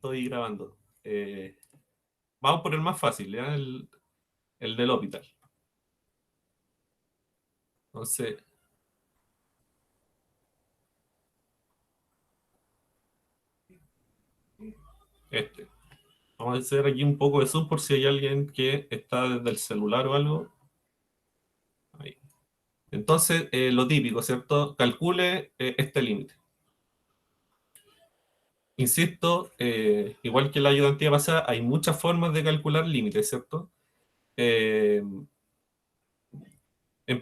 estoy grabando. Vamos por el más fácil, ¿ya? El del L'Hopital. Entonces, este. Vamos a hacer aquí un poco de zoom por si hay alguien que está desde el celular o algo. Ahí. Entonces, lo típico, ¿cierto? Calcule este límite. Insisto, igual que la ayudantía pasada, hay muchas formas de calcular límites, ¿cierto? En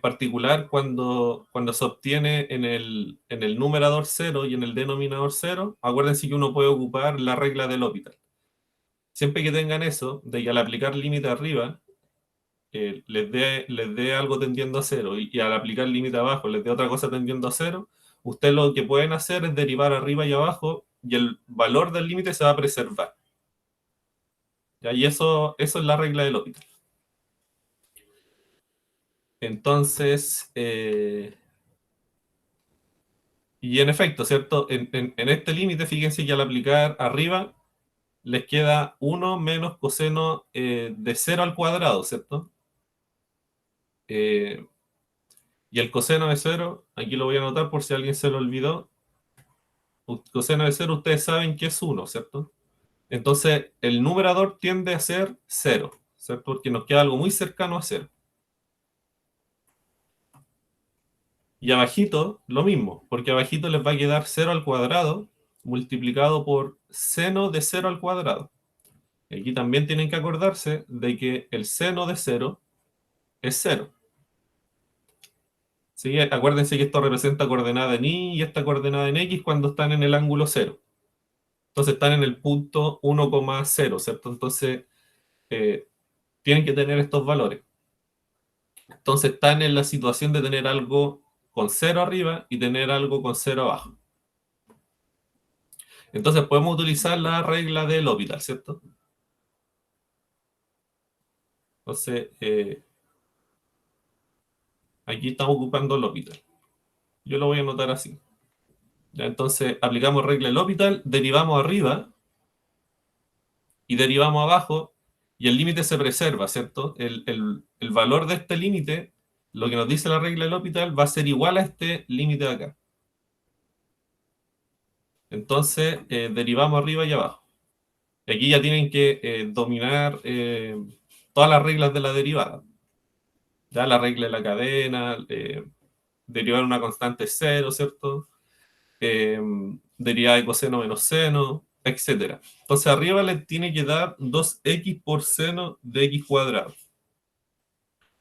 particular, cuando se obtiene en el numerador 0 y en el denominador 0, acuérdense que uno puede ocupar la regla del L'Hopital. Siempre que tengan eso, de que al aplicar límite arriba, les dé algo tendiendo a 0 y al aplicar límite abajo les dé otra cosa tendiendo a 0, ustedes lo que pueden hacer es derivar arriba y abajo y el valor del límite se va a preservar. ¿Ya? Y eso es la regla del L'Hopital. Entonces, y en efecto, ¿cierto? En este límite, fíjense que al aplicar arriba, les queda 1 menos coseno de 0 al cuadrado, ¿cierto? Y el coseno de 0, aquí lo voy a anotar por si alguien se lo olvidó. Coseno de 0, ustedes saben que es 1, ¿cierto? Entonces, el numerador tiende a ser 0, ¿cierto? Porque nos queda algo muy cercano a 0. Y abajito, lo mismo, porque abajito les va a quedar 0 al cuadrado multiplicado por seno de 0 al cuadrado. Aquí también tienen que acordarse de que el seno de 0 es 0. ¿Sí? Acuérdense que esto representa coordenada en y esta coordenada en x cuando están en el ángulo 0. Entonces están en el punto 1,0, ¿cierto? Entonces tienen que tener estos valores. Entonces están en la situación de tener algo con 0 arriba y tener algo con 0 abajo. Entonces podemos utilizar la regla del L'Hopital, ¿cierto? Entonces, aquí estamos ocupando el L'Hopital. Yo lo voy a anotar así. ¿Ya? Entonces, aplicamos regla del L'Hopital, derivamos arriba y derivamos abajo, y el límite se preserva, ¿cierto? El valor de este límite, lo que nos dice la regla del L'Hopital, va a ser igual a este límite de acá. Entonces, derivamos arriba y abajo. Aquí ya tienen que dominar todas las reglas de la derivada. Ya la regla de la cadena, derivar una constante es 0, ¿cierto? Derivada de coseno menos seno, etcétera. Entonces arriba le tiene que dar 2x por seno de x cuadrado.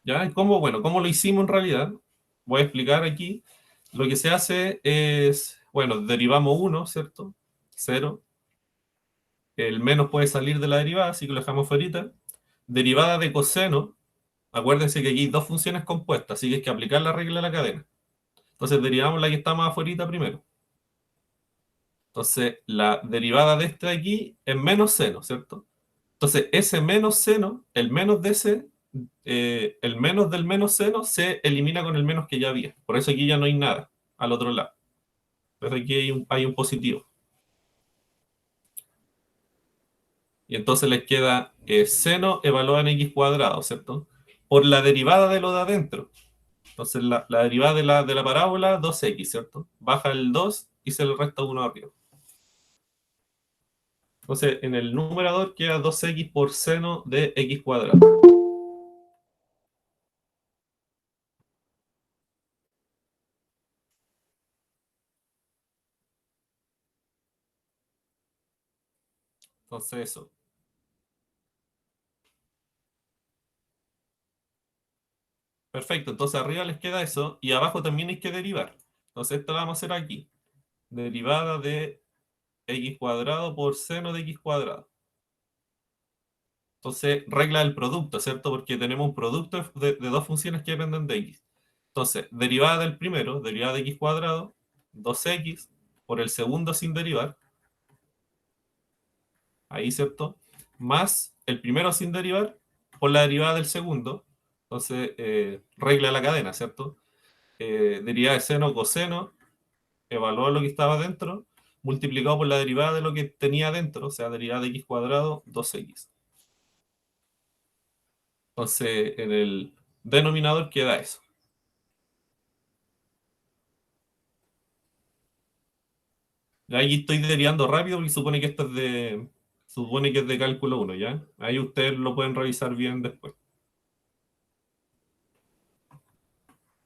¿Ya? ¿Cómo? Bueno, ¿cómo lo hicimos en realidad? Voy a explicar aquí. Lo que se hace es, bueno, derivamos 1, ¿cierto? 0. El menos puede salir de la derivada, así que lo dejamos fuera. Derivada de coseno, acuérdense que aquí hay dos funciones compuestas, así que hay que aplicar la regla de la cadena. Entonces derivamos la que está más afuera primero. Entonces la derivada de este de aquí es menos seno, ¿cierto? Entonces ese menos seno, el menos de ese, el menos del menos seno se elimina con el menos que ya había. Por eso aquí ya no hay nada al otro lado. Entonces aquí hay un positivo. Y entonces les queda seno evaluado en x cuadrado, ¿cierto? Por la derivada de lo de adentro. Entonces la derivada de la parábola, 2x, ¿cierto? Baja el 2 y se le resta 1 arriba. Entonces en el numerador queda 2x por seno de x cuadrado. Entonces eso. Perfecto, entonces arriba les queda eso y abajo también hay que derivar. Entonces esto lo vamos a hacer aquí. Derivada de x cuadrado por seno de x cuadrado. Entonces, regla del producto, ¿cierto? Porque tenemos un producto de dos funciones que dependen de x. Entonces, derivada del primero, derivada de x cuadrado, 2x por el segundo sin derivar. Ahí, ¿cierto? Más el primero sin derivar por la derivada del segundo. Entonces, regla de la cadena, ¿cierto? Derivada de seno, coseno, evaluar lo que estaba dentro, multiplicado por la derivada de lo que tenía adentro, o sea, derivada de x cuadrado, 2x. Entonces, en el denominador queda eso. Ya aquí estoy derivando rápido porque supone que es de cálculo 1, ¿ya? Ahí ustedes lo pueden revisar bien después.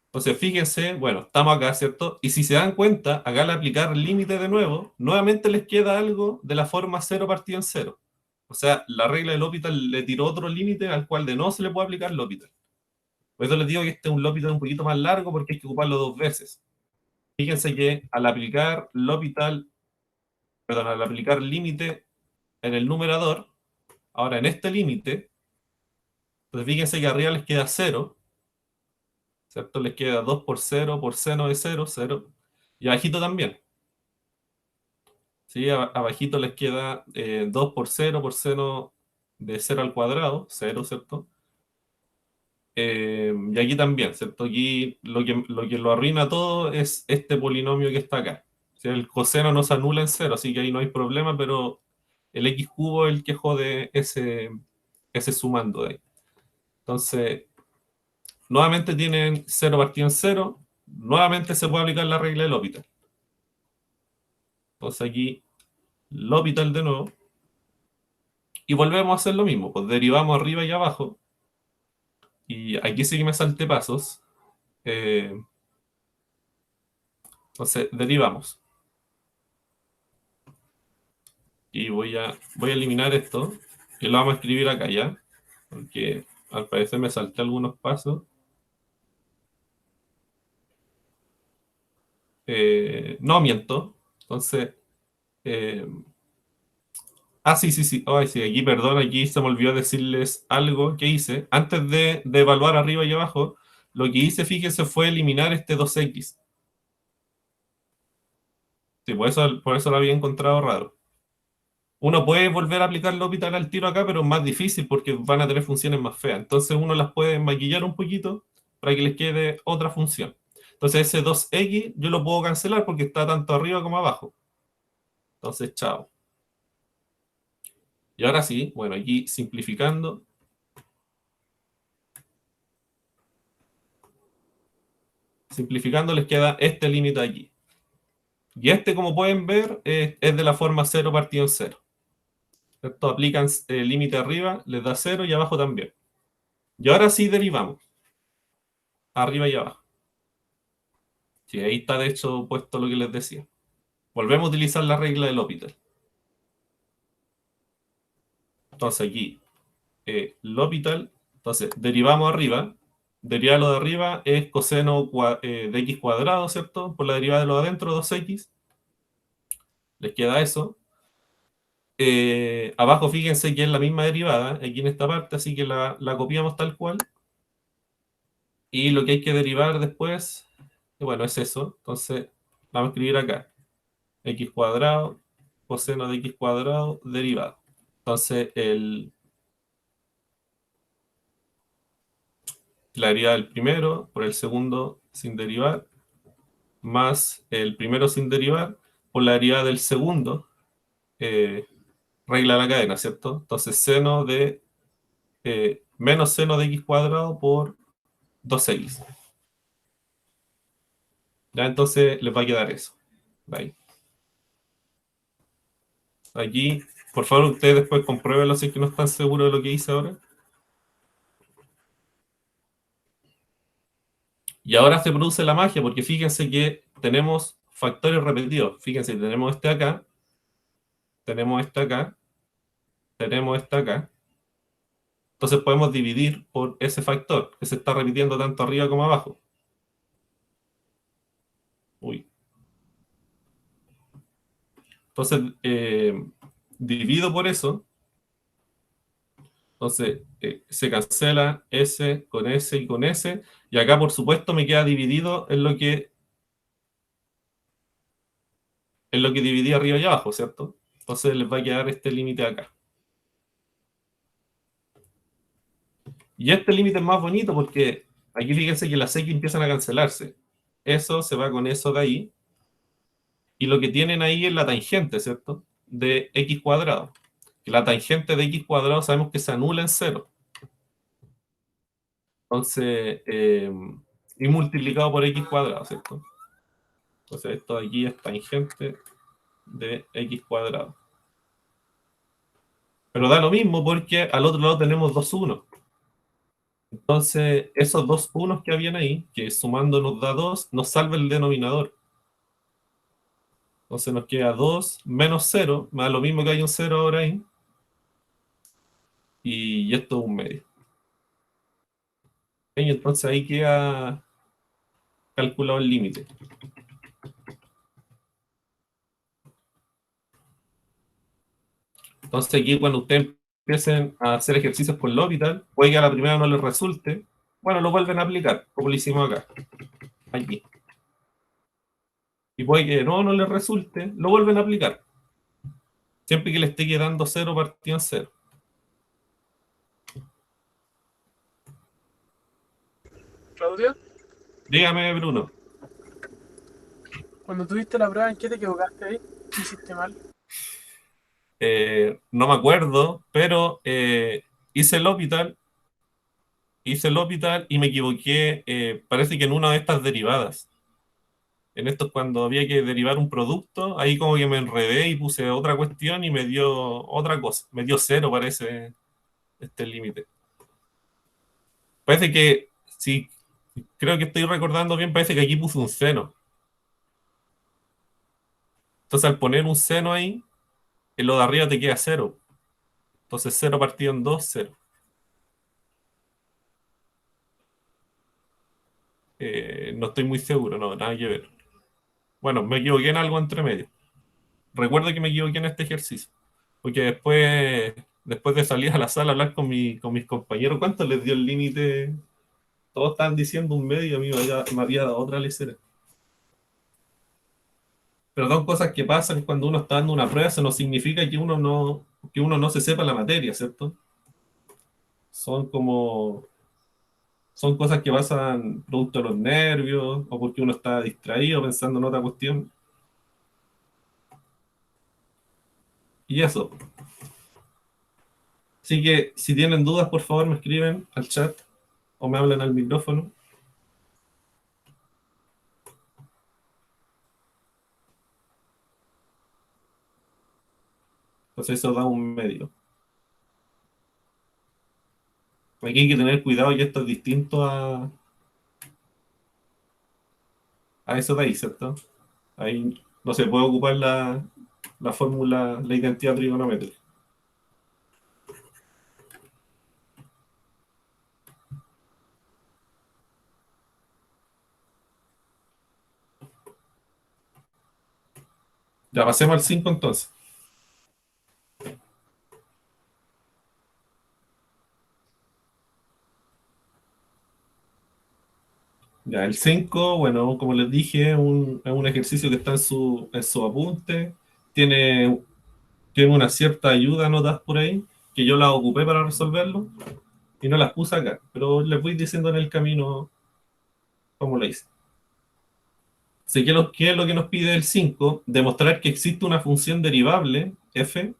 Entonces, fíjense, bueno, estamos acá, ¿cierto? Y si se dan cuenta, acá al aplicar límite de nuevo, nuevamente les queda algo de la forma 0 partido en 0. O sea, la regla del L'Hopital le tiró otro límite al cual de no se le puede aplicar L'Hopital. Por eso les digo que este es un L'Hopital un poquito más largo porque hay que ocuparlo dos veces. Fíjense que al aplicar L'Hopital, perdón, al aplicar límite en el numerador, ahora en este límite, pues fíjense que arriba les queda 0, ¿cierto? Les queda 2 por 0 por seno de 0, 0. Y abajito también. ¿Sí? Abajito les queda 2 por 0 por seno de 0 al cuadrado, 0, ¿cierto? Y aquí también, ¿cierto? Aquí lo que lo arruina todo es este polinomio que está acá. O sea, el coseno no se anula en 0, así que ahí no hay problema, pero el x cubo es el que jode ese sumando de ahí. Entonces, nuevamente tienen 0 partido en 0, nuevamente se puede aplicar la regla del L'Hopital. Entonces aquí L'Hopital de nuevo. Y volvemos a hacer lo mismo, pues derivamos arriba y abajo. Y aquí sí que me salté pasos. Entonces derivamos. Y voy a eliminar esto. Y lo vamos a escribir acá ya. Porque al parecer me salté algunos pasos. No miento. Entonces, eh, sí, sí, sí. Ay, sí, aquí, perdón, aquí se me olvidó decirles algo que hice. Antes de evaluar arriba y abajo, lo que hice, fíjese, fue eliminar este 2x. Sí, por eso lo había encontrado raro. Uno puede volver a aplicar L'Hopital al tiro acá, pero es más difícil porque van a tener funciones más feas. Entonces uno las puede maquillar un poquito para que les quede otra función. Entonces ese 2x yo lo puedo cancelar porque está tanto arriba como abajo. Entonces, chao. Y ahora sí, bueno, aquí simplificando. Simplificando les queda este límite aquí. Y este, como pueden ver, es de la forma 0 partido en 0. ¿Cierto? Aplican el límite arriba, les da 0 y abajo también. Y ahora sí derivamos. Arriba y abajo. Sí, ahí está de hecho puesto lo que les decía. Volvemos a utilizar la regla del L'Hopital. Entonces aquí, L'Hopital, entonces derivamos arriba. Derivar lo de arriba es coseno de x cuadrado, ¿cierto? Por la derivada de lo de adentro, 2x. Les queda eso. Abajo fíjense que es la misma derivada, aquí en esta parte, así que la copiamos tal cual. Y lo que hay que derivar después, bueno, es eso. Entonces, vamos a escribir acá. X cuadrado, coseno de x cuadrado, derivado. Entonces, la derivada del primero por el segundo sin derivar, más el primero sin derivar por la derivada del segundo, eh, regla la cadena, ¿cierto? Entonces, menos seno de x cuadrado por 2x. Ya entonces les va a quedar eso. Ahí. Aquí, por favor, ustedes después compruébenlo si es que no están seguros de lo que hice ahora. Y ahora se produce la magia, porque fíjense que tenemos factores repetidos. Fíjense, tenemos este acá, tenemos este acá, tenemos este acá. Entonces podemos dividir por ese factor que se está repitiendo tanto arriba como abajo. Uy. Entonces, divido por eso. Entonces, se cancela S con S y con S. Y acá, por supuesto, me queda dividido en lo que dividí arriba y abajo, ¿cierto? Entonces les va a quedar este límite acá. Y este límite es más bonito porque aquí fíjense que las X empiezan a cancelarse. Eso se va con eso de ahí. y lo que tienen ahí es la tangente, ¿cierto? De x cuadrado. Que la tangente de x cuadrado sabemos que se anula en cero. Entonces, y multiplicado por x cuadrado, ¿cierto? Entonces, esto de aquí es tangente de x cuadrado. Pero da lo mismo porque al otro lado tenemos dos unos. Entonces, esos dos unos que habían ahí, que sumando nos da 2, nos salva el denominador. Entonces nos queda 2 menos 0, más lo mismo que hay un 0 ahora ahí. Y esto es un medio. Y entonces ahí queda calculado el límite. Entonces aquí cuando ustedes empiecen a hacer ejercicios con L'Hopital, puede que a la primera no les resulte, bueno, lo vuelven a aplicar, como lo hicimos acá, aquí. Y puede que no les resulte, lo vuelven a aplicar. Siempre que le esté quedando 0 partido en 0. Claudio, Dígame, Bruno. cuando tuviste la prueba, ¿en qué te equivocaste ahí? ¿Qué hiciste mal? No me acuerdo, pero hice el hospital, y me equivoqué, parece que en una de estas derivadas. En esto cuando había que derivar un producto, ahí como que me enredé y puse otra cuestión y me dio otra cosa. Me dio cero, parece, este límite. Parece que, si creo que estoy recordando bien, parece que aquí puse un seno. Entonces al poner un seno ahí, en lo de arriba te queda cero. Entonces cero partido en dos, cero. No estoy muy seguro, no, nada que ver. Bueno, me equivoqué en algo entre medio. Recuerdo que me equivoqué en este ejercicio. Porque después de salir a la sala a hablar con mis compañeros, ¿cuánto les dio el límite? Todos estaban diciendo un medio y a mí me había dado otra lecera. Pero son cosas que pasan cuando uno está dando una prueba, eso no significa que uno no se sepa la materia, ¿cierto? Son como, son cosas que pasan producto de los nervios o porque uno está distraído pensando en otra cuestión. Y eso. Así que si tienen dudas, por favor me escriben al chat o me hablan al micrófono. Entonces eso da un medio. Aquí hay que tener cuidado y esto es distinto a eso de ahí, ¿cierto? Ahí no se puede ocupar la fórmula, la identidad trigonométrica. Ya pasemos al 5 entonces. Ya, el 5 bueno, como les dije, es un ejercicio que está en su apunte. Tiene, tiene una cierta ayuda notas por ahí, que yo las ocupé para resolverlo y no las puse acá, pero les voy diciendo en el camino cómo lo hice. Sé qué es lo que nos pide el 5 demostrar que existe una función derivable, f,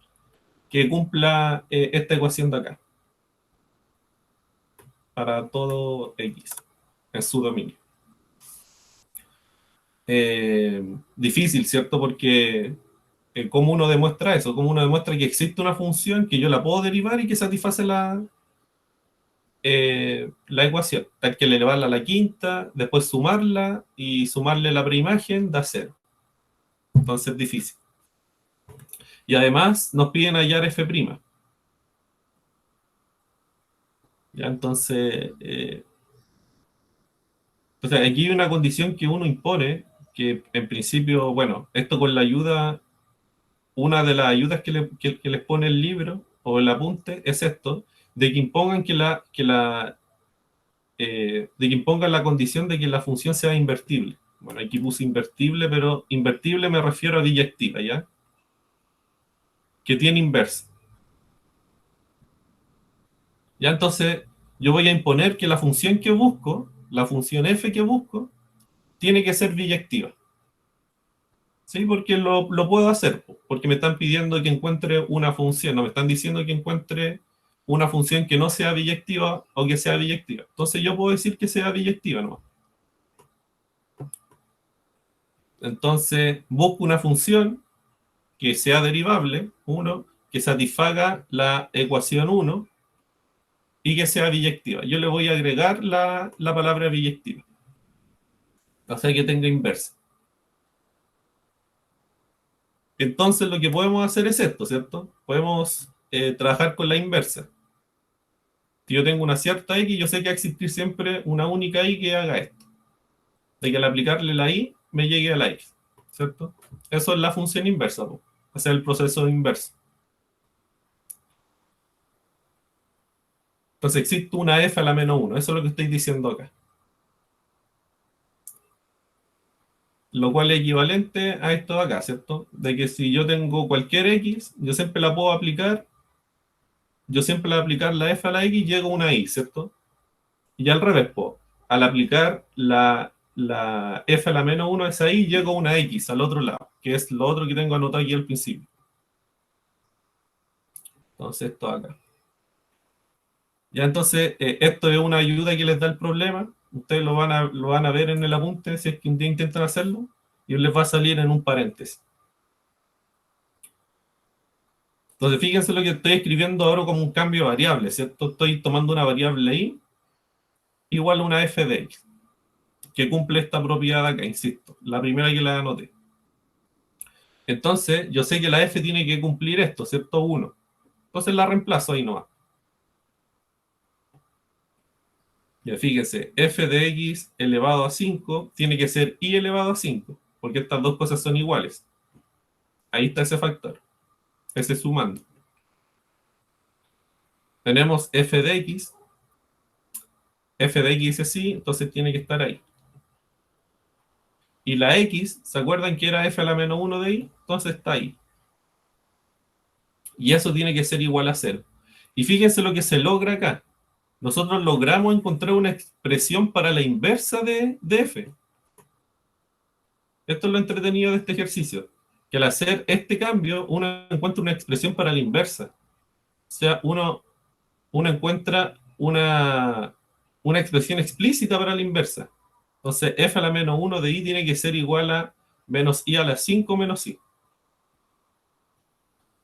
que cumpla esta ecuación de acá, para todo x, en su dominio. Difícil, ¿cierto? Porque ¿cómo uno demuestra eso? ¿Cómo uno demuestra que existe una función que yo la puedo derivar y que satisface la ecuación? Hay que elevarla a la quinta, después sumarla y sumarle la preimagen da cero. Entonces es difícil. Y además nos piden hallar f'. ¿Ya? Entonces aquí hay una condición que uno impone, que en principio, bueno, esto con la ayuda, una de las ayudas que les pone el libro o el apunte es esto, de que impongan de que impongan la condición de que la función sea invertible. Bueno, aquí puse invertible, pero invertible me refiero a biyectiva, ¿ya? Que tiene inversa. Ya entonces, yo voy a imponer que la función que busco, la función f que busco, tiene que ser biyectiva. Sí, porque lo puedo hacer, porque me están pidiendo que encuentre una función, no me están diciendo que encuentre una función que no sea biyectiva o que sea biyectiva. Entonces yo puedo decir que sea biyectiva nomás. Entonces busco una función que sea derivable, 1, que satisfaga la ecuación 1 y que sea biyectiva. Yo le voy a agregar la palabra biyectiva, o sea que tenga inversa. Entonces lo que podemos hacer es esto, ¿cierto? Podemos trabajar con la inversa. Si yo tengo una cierta x, yo sé que va a existir siempre una única y que haga esto. De que al aplicarle la y, me llegue a la x, ¿cierto? Eso es la función inversa, po. Ese es el proceso inverso. Entonces existe una f a la menos 1, eso es lo que estoy diciendo acá. Lo cual es equivalente a esto de acá, ¿cierto? De que si yo tengo cualquier x, yo siempre la puedo aplicar, yo siempre la aplicar la f a la x, llego a una y, ¿cierto? Y al revés, po, al aplicar la f a la menos 1 a esa y, llego a una x al otro lado, que es lo otro que tengo anotado aquí al principio. Entonces esto acá. Ya entonces, esto es una ayuda que les da el problema. Ustedes lo van a ver en el apunte si es que un día intentan hacerlo. Y les va a salir en un paréntesis. Entonces, fíjense lo que estoy escribiendo ahora como un cambio de variable, ¿cierto? Estoy tomando una variable y igual a una f de x, que cumple esta propiedad acá, insisto. La primera que la anoté. Entonces, yo sé que la f tiene que cumplir esto, ¿cierto? 1. Entonces la reemplazo ahí nomás. Ya fíjense, f de x elevado a 5 tiene que ser y elevado a 5, porque estas dos cosas son iguales. Ahí está ese factor, ese sumando. Tenemos f de x es así, entonces tiene que estar ahí. Y la x, ¿se acuerdan que era f a la menos 1 de y? Entonces está ahí. Y eso tiene que ser igual a 0. Y fíjense lo que se logra acá. Nosotros logramos encontrar una expresión para la inversa de f. Esto es lo entretenido de este ejercicio. Que al hacer este cambio, uno encuentra una expresión para la inversa. O sea, uno encuentra una expresión explícita para la inversa. Entonces, f a la menos 1 de y tiene que ser igual a menos y a la 5 menos y.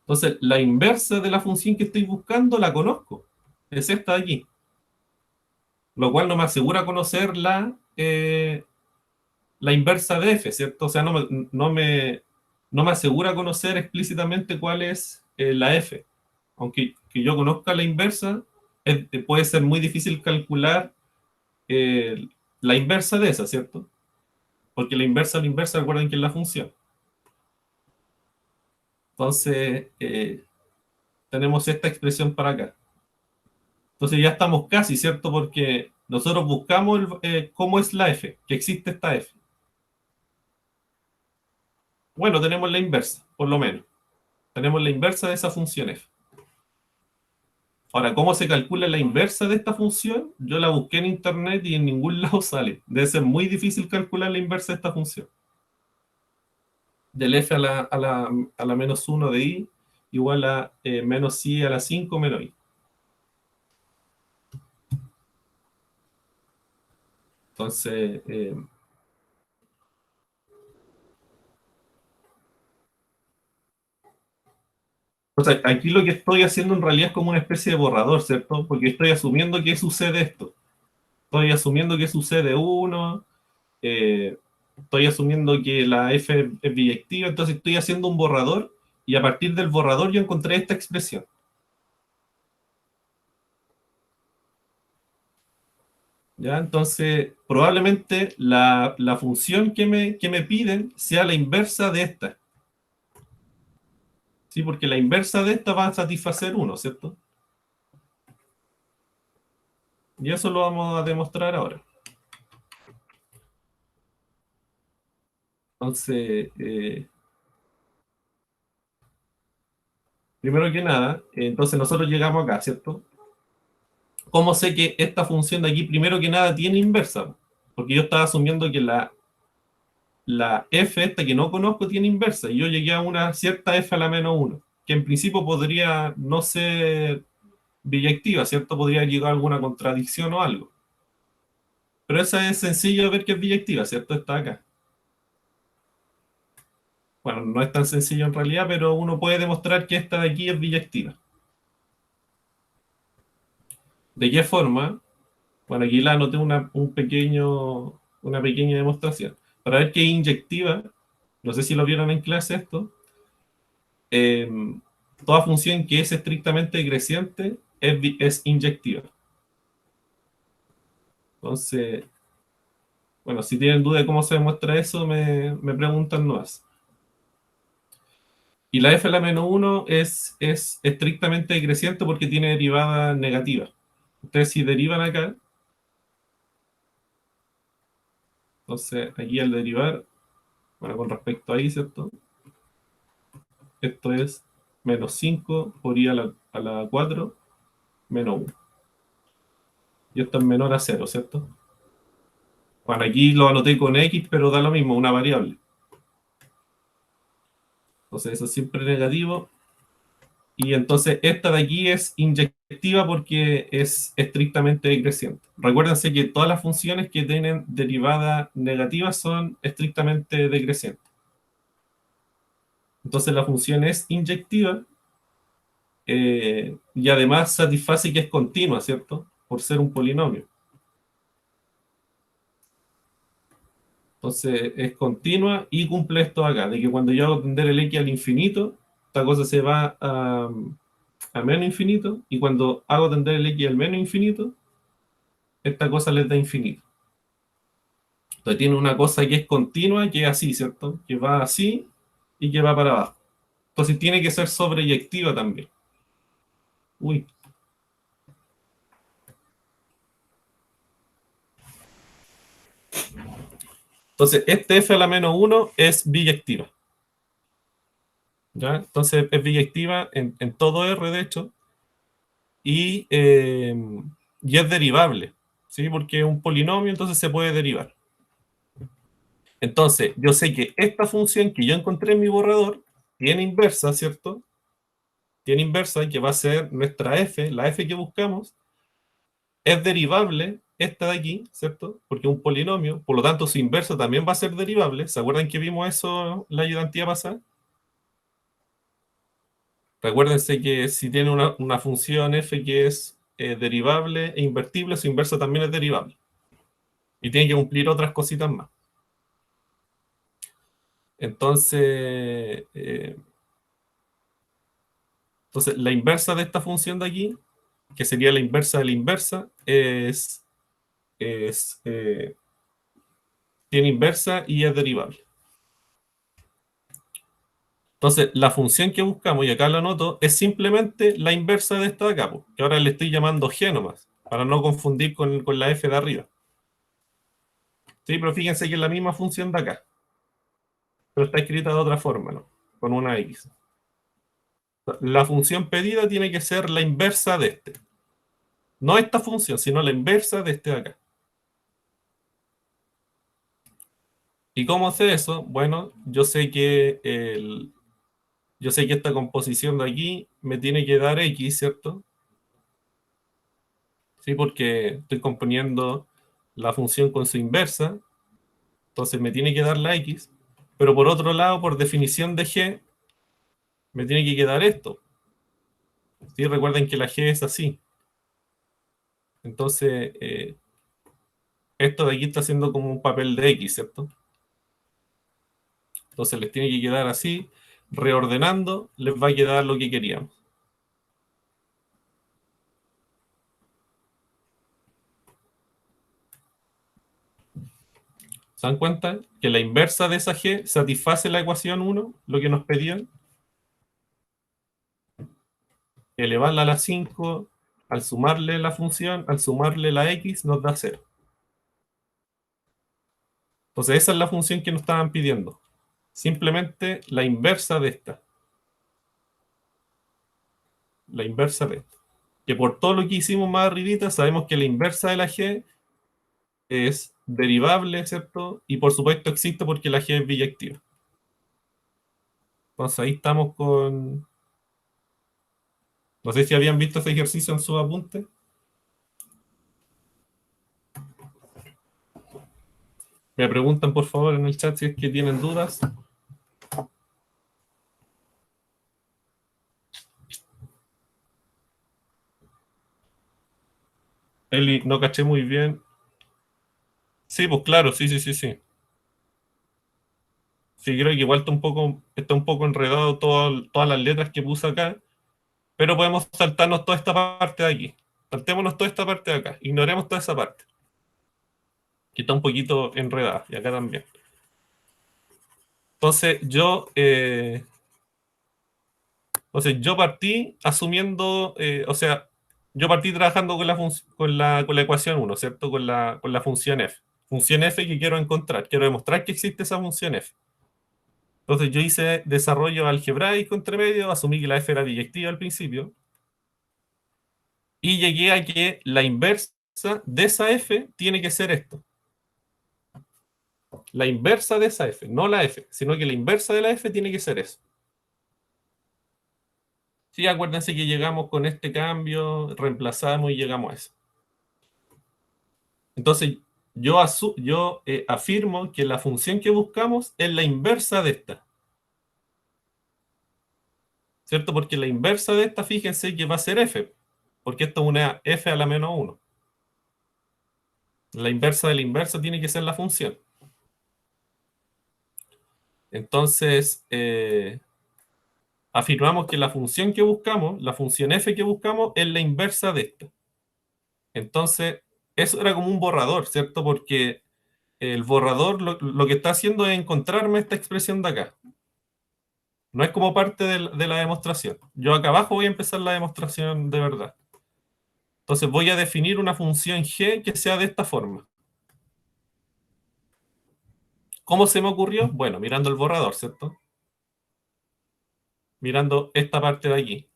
Entonces, la inversa de la función que estoy buscando la conozco. Es esta de aquí. Lo cual no me asegura conocer la inversa de f, ¿cierto? O sea, no me asegura conocer explícitamente cuál es la f. Aunque que yo conozca la inversa, puede ser muy difícil calcular eh, la inversa de esa, ¿cierto? Porque la inversa, recuerden que es la función. Entonces, tenemos esta expresión para acá. Entonces ya estamos casi, ¿cierto? Porque nosotros buscamos cómo es la f, que existe esta f. Bueno, tenemos la inversa, por lo menos. Tenemos la inversa de esa función f. Ahora, ¿cómo se calcula la inversa de esta función? Yo la busqué en internet y en ningún lado sale. Debe ser muy difícil calcular la inversa de esta función. Del f a la menos 1 de y igual a menos i a la 5 menos i. Entonces, o sea, aquí lo que estoy haciendo en realidad es como una especie de borrador, ¿cierto? Porque estoy asumiendo que sucede esto. Estoy asumiendo que sucede 1, estoy asumiendo que la f es biyectiva, entonces estoy haciendo un borrador y a partir del borrador yo encontré esta expresión. ¿Ya? Entonces, probablemente la función que me piden sea la inversa de esta. ¿Sí? Porque la inversa de esta va a satisfacer 1, ¿cierto? Y eso lo vamos a demostrar ahora. Entonces, primero que nada, entonces nosotros llegamos acá, ¿cierto? ¿Cómo sé que esta función de aquí, primero que nada, tiene inversa? Porque yo estaba asumiendo que la f esta que no conozco tiene inversa, y yo llegué a una cierta f a la menos 1, que en principio podría no ser biyectiva, ¿cierto? Podría haber llegado a alguna contradicción o algo. Pero esa es sencillo de ver que es biyectiva, ¿cierto? Está acá. Bueno, no es tan sencillo en realidad, pero uno puede demostrar que esta de aquí es biyectiva. ¿De qué forma? Bueno, aquí la anoté una pequeña demostración. Para ver que es inyectiva, no sé si lo vieron en clase esto, eh, toda función que es estrictamente decreciente es inyectiva. Entonces, bueno, si tienen duda de cómo se demuestra eso, me preguntan más. Y la f a la menos 1 es estrictamente decreciente porque tiene derivada negativa. Ustedes si derivan acá, entonces aquí al derivar, bueno, con respecto a ahí, ¿cierto? Esto es menos 5 por i a la 4 menos 1. Y esto es menor a 0, ¿cierto? Bueno, aquí lo anoté con x, pero da lo mismo, una variable. Entonces eso es siempre negativo. Y entonces esta de aquí es inyectiva porque es estrictamente decreciente. Recuérdense que todas las funciones que tienen derivada negativa son estrictamente decrecientes. Entonces la función es inyectiva y además satisface que es continua, ¿cierto? Por ser un polinomio. Entonces es continua y cumple esto acá, de que cuando yo hago tender el x al infinito, esta cosa se va a menos infinito, y cuando hago tender el x al menos infinito, esta cosa les da infinito. Entonces tiene una cosa que es continua, que es así, ¿cierto? Que va así y que va para abajo. Entonces tiene que ser sobreyectiva también. Uy. Entonces este f a la menos 1 es biyectiva. ¿Ya? Entonces es biyectiva en todo R, de hecho, y, y es derivable, ¿sí? Porque es un polinomio, entonces se puede derivar. Entonces, yo sé que esta función que yo encontré en mi borrador tiene inversa, ¿cierto? Tiene inversa, que va a ser nuestra f, la f que buscamos, es derivable esta de aquí, ¿cierto? Porque es un polinomio, por lo tanto su inversa también va a ser derivable. ¿Se acuerdan que vimos eso la ayudantía pasada? Recuérdense que si tiene una función f que es derivable e invertible, su inversa también es derivable. Y tiene que cumplir otras cositas más. Entonces, entonces, la inversa de esta función de aquí, que sería la inversa de la inversa, es tiene inversa y es derivable. Entonces, la función que buscamos, y acá lo anoto, es simplemente la inversa de esta de acá, que ahora le estoy llamando g nomás, para no confundir con la f de arriba. Sí, pero fíjense que es la misma función de acá, pero está escrita de otra forma, ¿no? Con una x. La función pedida tiene que ser la inversa de este. No esta función, sino la inversa de este de acá. ¿Y cómo hace eso? Bueno, yo sé que esta composición de aquí me tiene que dar x, ¿cierto? Sí, porque estoy componiendo la función con su inversa, entonces me tiene que dar la x, pero por otro lado, por definición de g, me tiene que quedar esto. ¿Sí? Recuerden que la g es así. Entonces, esto de aquí está haciendo como un papel de x, ¿cierto? Entonces les tiene que quedar así, reordenando, les va a quedar lo que queríamos. ¿Se dan cuenta? Que la inversa de esa g satisface la ecuación 1, lo que nos pedían. Elevarla a la 5, al sumarle la función, al sumarle la x, nos da 0. Entonces esa es la función que nos estaban pidiendo. Simplemente la inversa de esta. La inversa de esta. Que por todo lo que hicimos más arribita, sabemos que la inversa de la g es derivable, ¿cierto? Y por supuesto existe porque la G es biyectiva. Entonces ahí estamos con... No sé si habían visto ese ejercicio en su apunte. Me preguntan por favor en el chat si es que tienen dudas. Eli, no caché muy bien. Sí, pues claro, sí, sí, sí, sí. Sí, creo que igual está un poco enredado todas las letras que puse acá, pero podemos saltarnos toda esta parte de aquí. Saltémonos toda esta parte de acá. Ignoremos toda esa parte, que está un poquito enredada, y acá también. Entonces yo partí asumiendo, o sea, yo partí trabajando con la ecuación uno, ¿cierto? Con la función f. Función f que quiero encontrar. Quiero demostrar que existe esa función f. Entonces yo hice desarrollo algebraico entre medio, asumí que la f era biyectiva al principio, y llegué a que la inversa de esa f tiene que ser esto. La inversa de esa f, no la f, sino que la inversa de la f tiene que ser eso. Sí, acuérdense que llegamos con este cambio, reemplazamos y llegamos a eso. Entonces, yo afirmo que la función que buscamos es la inversa de esta. ¿Cierto? Porque la inversa de esta, fíjense que va a ser f, porque esto es una f a la menos 1. La inversa de la inversa tiene que ser la función. Entonces, afirmamos que la función que buscamos, la función f que buscamos, es la inversa de esta. Entonces, eso era como un borrador, ¿cierto? Porque el borrador lo que está haciendo es encontrarme esta expresión de acá. No es como parte de la demostración. Yo acá abajo voy a empezar la demostración de verdad. Entonces voy a definir una función g que sea de esta forma. ¿Cómo se me ocurrió? Bueno, mirando el borrador, ¿cierto? Mirando esta parte de aquí.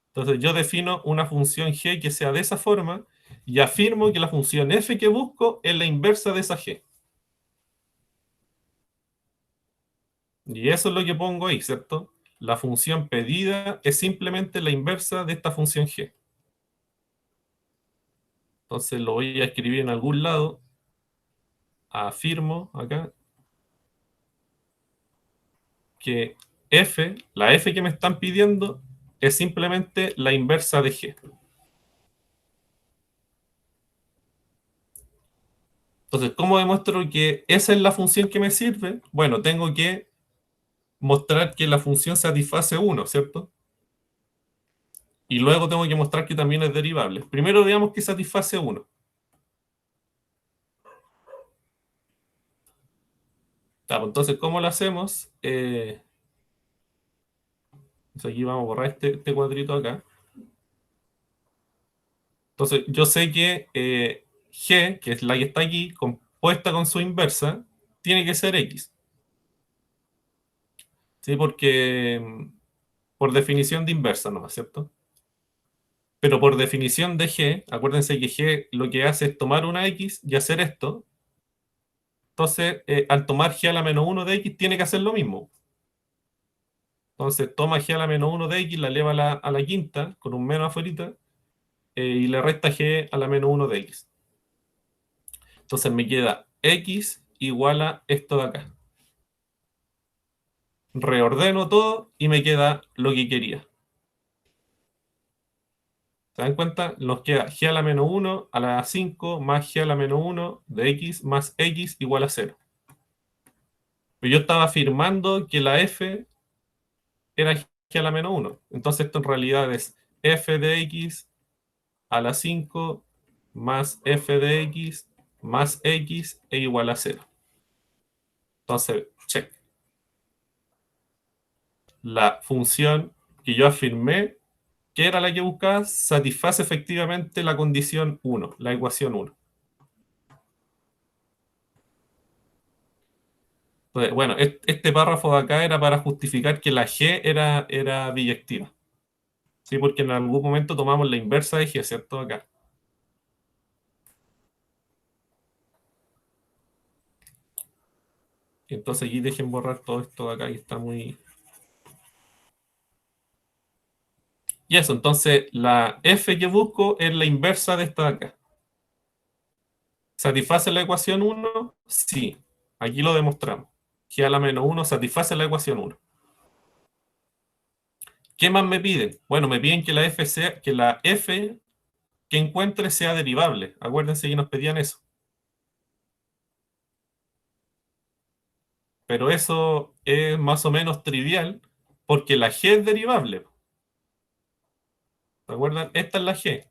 Entonces yo defino una función g que sea de esa forma y afirmo que la función f que busco es la inversa de esa g. Y eso es lo que pongo ahí, ¿cierto? La función pedida es simplemente la inversa de esta función g. Entonces lo voy a escribir en algún lado. Afirmo acá que f, la f que me están pidiendo, es simplemente la inversa de g. Entonces, ¿cómo demuestro que esa es la función que me sirve? Bueno, tengo que mostrar que la función satisface 1, ¿cierto? Y luego tengo que mostrar que también es derivable. Primero veamos que satisface 1. Entonces, ¿cómo lo hacemos? Aquí vamos a borrar este cuadrito acá. Entonces, yo sé que g, que es la que está aquí, compuesta con su inversa, tiene que ser x. ¿Sí? Porque por definición de inversa, ¿no? ¿Cierto? Pero por definición de g, acuérdense que g lo que hace es tomar una x y hacer esto. Entonces, al tomar g a la menos 1 de x, tiene que hacer lo mismo. Entonces, toma g a la menos 1 de x, la eleva a la quinta, con un menos afuera, y le resta g a la menos 1 de x. Entonces, me queda x igual a esto de acá. Reordeno todo y me queda lo que quería. ¿Se dan cuenta? Nos queda g a la menos 1 a la 5 más g a la menos 1 de x más x igual a 0. Pero yo estaba afirmando que la f era g a la menos 1. Entonces esto en realidad es f de x a la 5 más f de x más x e igual a 0. Entonces, check. La función que yo afirmé que era la que buscaba satisface efectivamente la condición 1, la ecuación 1. Entonces, bueno, este párrafo de acá era para justificar que la g era biyectiva. ¿Sí? Porque en algún momento tomamos la inversa de g, ¿cierto? Acá. Entonces aquí dejen borrar todo esto de acá y está muy... Y eso, entonces la f que busco es la inversa de esta de acá. ¿Satisface la ecuación 1? Sí. Aquí lo demostramos. G a la menos 1 satisface la ecuación 1. ¿Qué más me piden? Bueno, me piden que la f que encuentre sea derivable. Acuérdense que nos pedían eso. Pero eso es más o menos trivial porque la g es derivable. ¿Se acuerdan? Esta es la g.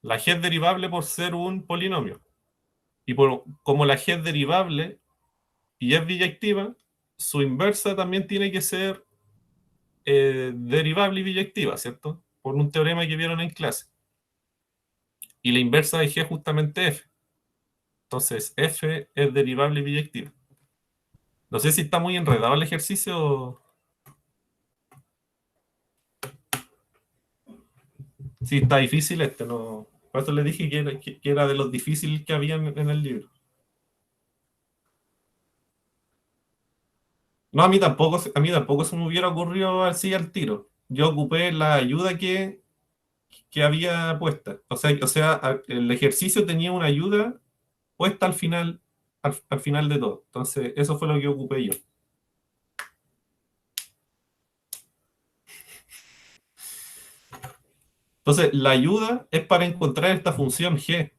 La g es derivable por ser un polinomio. Y como la g es derivable y es biyectiva, su inversa también tiene que ser derivable y biyectiva, ¿cierto? Por un teorema que vieron en clase. Y la inversa de g es justamente f. Entonces, f es derivable y biyectiva. No sé si está muy enredado el ejercicio. Sí, está difícil este, no. Por eso le dije que era de los difíciles que había en el libro. No, a mí tampoco se me hubiera ocurrido así al tiro. Yo ocupé la ayuda que había puesta. O sea, el ejercicio tenía una ayuda puesta al final de todo. Entonces, eso fue lo que ocupé yo. Entonces, la ayuda es para encontrar esta función g.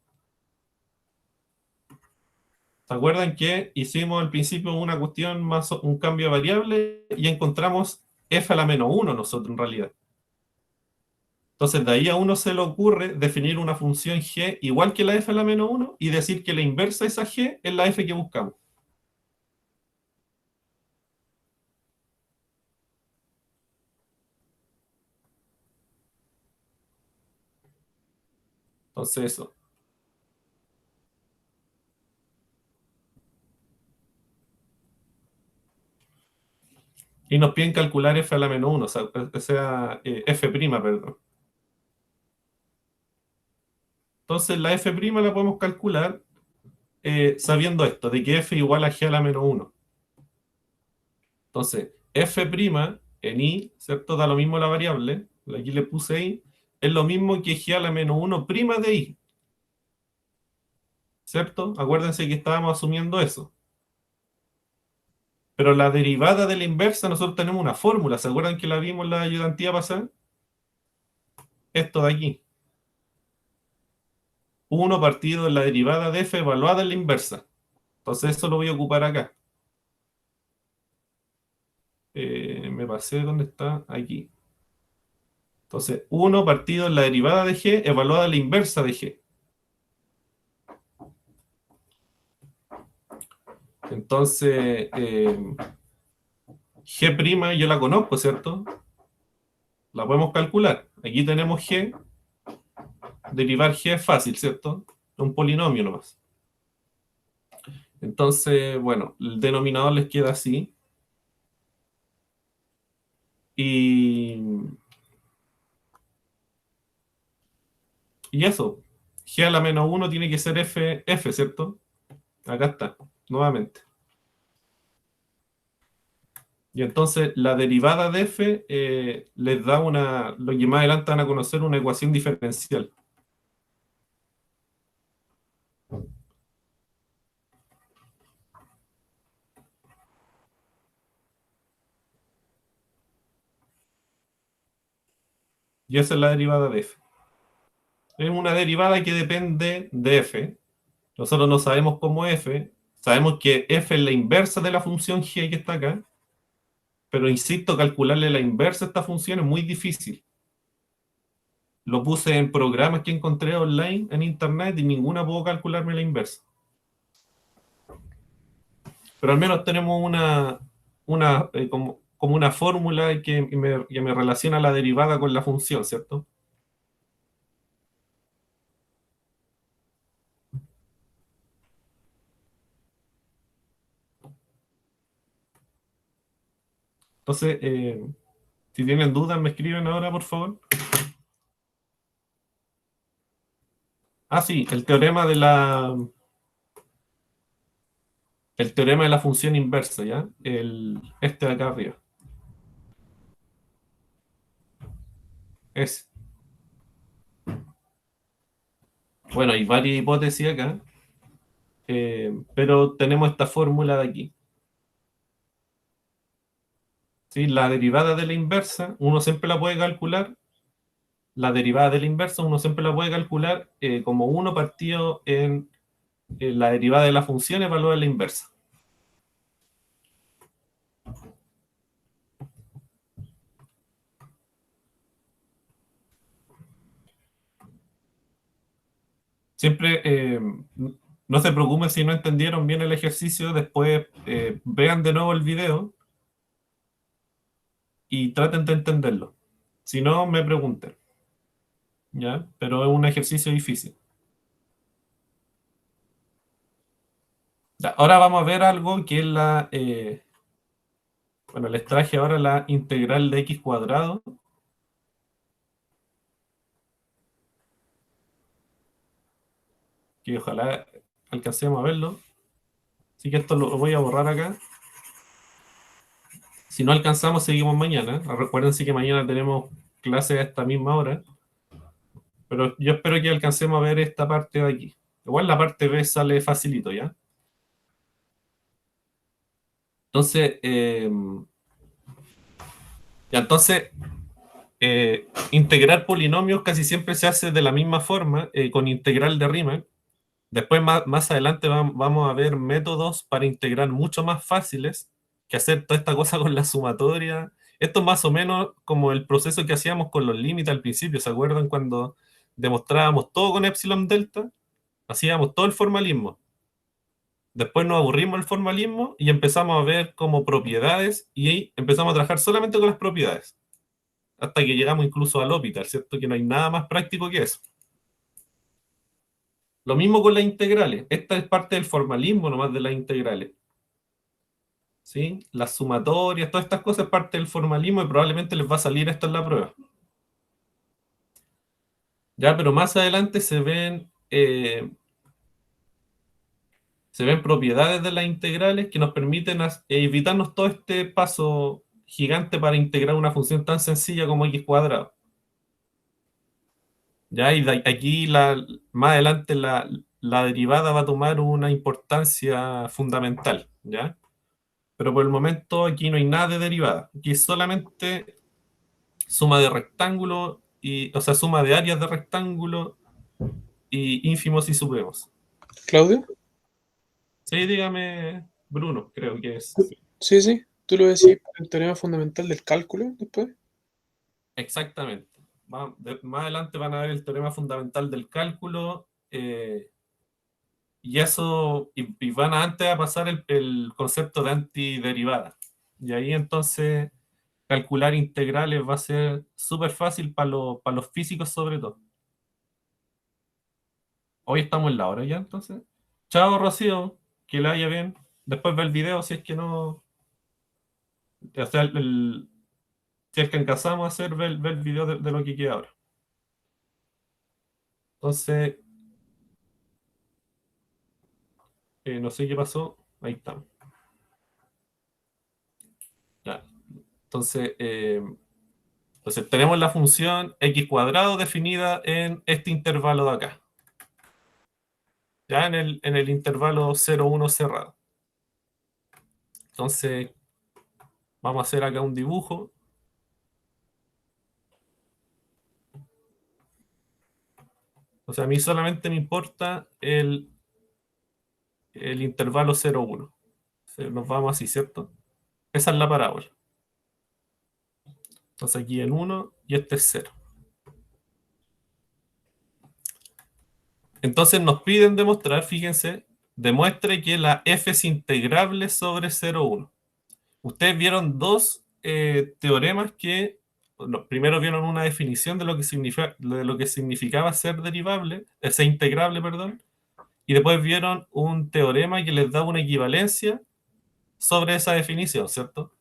¿Se acuerdan que hicimos al principio una cuestión más un cambio de variable y encontramos f a la menos 1 nosotros en realidad? Entonces, de ahí a uno se le ocurre definir una función g igual que la f a la menos 1 y decir que la inversa de esa g es la f que buscamos. Entonces, eso. Y nos piden calcular f a la menos 1, o sea, f', perdón. Entonces, la f' la podemos calcular sabiendo esto, de que f igual a g a la menos 1. Entonces, f' en i, ¿cierto? Da lo mismo la variable, aquí le puse i, es lo mismo que g a la menos 1' de i, ¿cierto? Acuérdense que estábamos asumiendo eso. Pero la derivada de la inversa, nosotros tenemos una fórmula, ¿se acuerdan que la vimos en la ayudantía pasada? Esto de aquí. 1 partido de la derivada de f evaluada en la inversa. Entonces eso lo voy a ocupar acá. Me pasé, ¿dónde está? Aquí. Entonces, 1 partido en la derivada de g evaluada en la inversa de g. Entonces, g' yo la conozco, ¿cierto? La podemos calcular. Aquí tenemos g. Derivar g es fácil, ¿cierto? Es un polinomio nomás. Entonces, bueno, el denominador les queda así. Y eso. G a la menos 1 tiene que ser f, ¿cierto? Acá está, nuevamente. Y entonces la derivada de f les da lo que más adelante van a conocer, una ecuación diferencial. Y esa es la derivada de f. Es una derivada que depende de f. Nosotros no sabemos cómo f. Sabemos que f es la inversa de la función g que está acá. Pero insisto, calcularle la inversa a esta función es muy difícil. Lo puse en programas que encontré online en internet y ninguna pudo calcularme la inversa. Pero al menos tenemos como una fórmula que me relaciona la derivada con la función, ¿cierto? Entonces, si tienen dudas, me escriben ahora, por favor. Ah, sí, el teorema de la... el teorema de la función inversa, ¿ya? Este de acá arriba. Es. Bueno, hay varias hipótesis acá, pero tenemos esta fórmula de aquí. ¿Sí? La derivada de la inversa, uno siempre la puede calcular. La derivada de la inversa, uno siempre la puede calcular como 1 partido en la derivada de la función evaluada en la inversa. Siempre, no se preocupen si no entendieron bien el ejercicio, después vean de nuevo el video y traten de entenderlo. Si no, me pregunten, ¿ya? Pero es un ejercicio difícil. Ya, ahora vamos a ver algo que es bueno, les traje ahora la integral de x cuadrado, que ojalá alcancemos a verlo. Así que esto lo voy a borrar acá. Si no alcanzamos, seguimos mañana. Recuérdense que mañana tenemos clase a esta misma hora. Pero yo espero que alcancemos a ver esta parte de aquí. Igual la parte B sale facilito, ¿ya? Entonces, entonces integrar polinomios casi siempre se hace de la misma forma, con integral de Riemann. Después, más adelante, vamos a ver métodos para integrar mucho más fáciles que hacer toda esta cosa con la sumatoria. Esto es más o menos como el proceso que hacíamos con los límites al principio. ¿Se acuerdan cuando demostrábamos todo con epsilon delta? Hacíamos todo el formalismo. Después nos aburrimos del formalismo y empezamos a ver como propiedades y ahí empezamos a trabajar solamente con las propiedades. Hasta que llegamos incluso al L'Hopital, ¿cierto? Que no hay nada más práctico que eso. Lo mismo con las integrales. Esta es parte del formalismo nomás de las integrales. ¿Sí? Las sumatorias, todas estas cosas es parte del formalismo y probablemente les va a salir esto en la prueba. Ya, pero más adelante se ven propiedades de las integrales que nos permiten evitarnos todo este paso gigante para integrar una función tan sencilla como x cuadrado. Ya, y aquí más adelante la derivada va a tomar una importancia fundamental, ¿ya? Pero por el momento aquí no hay nada de derivada. Aquí es solamente suma de rectángulo, o sea, suma de áreas de rectángulo y ínfimos y supremos. ¿Claudio? Sí, dígame, Bruno, creo que es. Sí, sí. ¿Tú lo decís por el teorema fundamental del cálculo después? Exactamente. Más adelante van a ver el teorema fundamental del cálculo, y eso, y van a antes a pasar el concepto de antiderivada. Y ahí entonces calcular integrales va a ser súper fácil para los físicos sobre todo. Hoy estamos en la hora ya, entonces. Chao, Rocío, que le vaya bien. Después ve el video si es que no. O sea, si es que alcanzamos a hacer, ve el video de lo que queda ahora. Entonces, no sé qué pasó. Ahí estamos. Ya. Entonces, tenemos la función x cuadrado definida en este intervalo de acá. Ya en el intervalo 0, 1 cerrado. Entonces, vamos a hacer acá un dibujo. O sea, a mí solamente me importa el intervalo 0, 1. Nos vamos así, ¿cierto? Esa es la parábola. Entonces aquí en 1 y este es 0. Entonces nos piden demostrar, fíjense, demuestre que la f es integrable sobre 0, 1. Ustedes vieron dos teoremas que, bueno, primero vieron una definición de lo que significaba ser derivable, ser integrable, perdón, y después vieron un teorema que les da una equivalencia sobre esa definición, ¿cierto?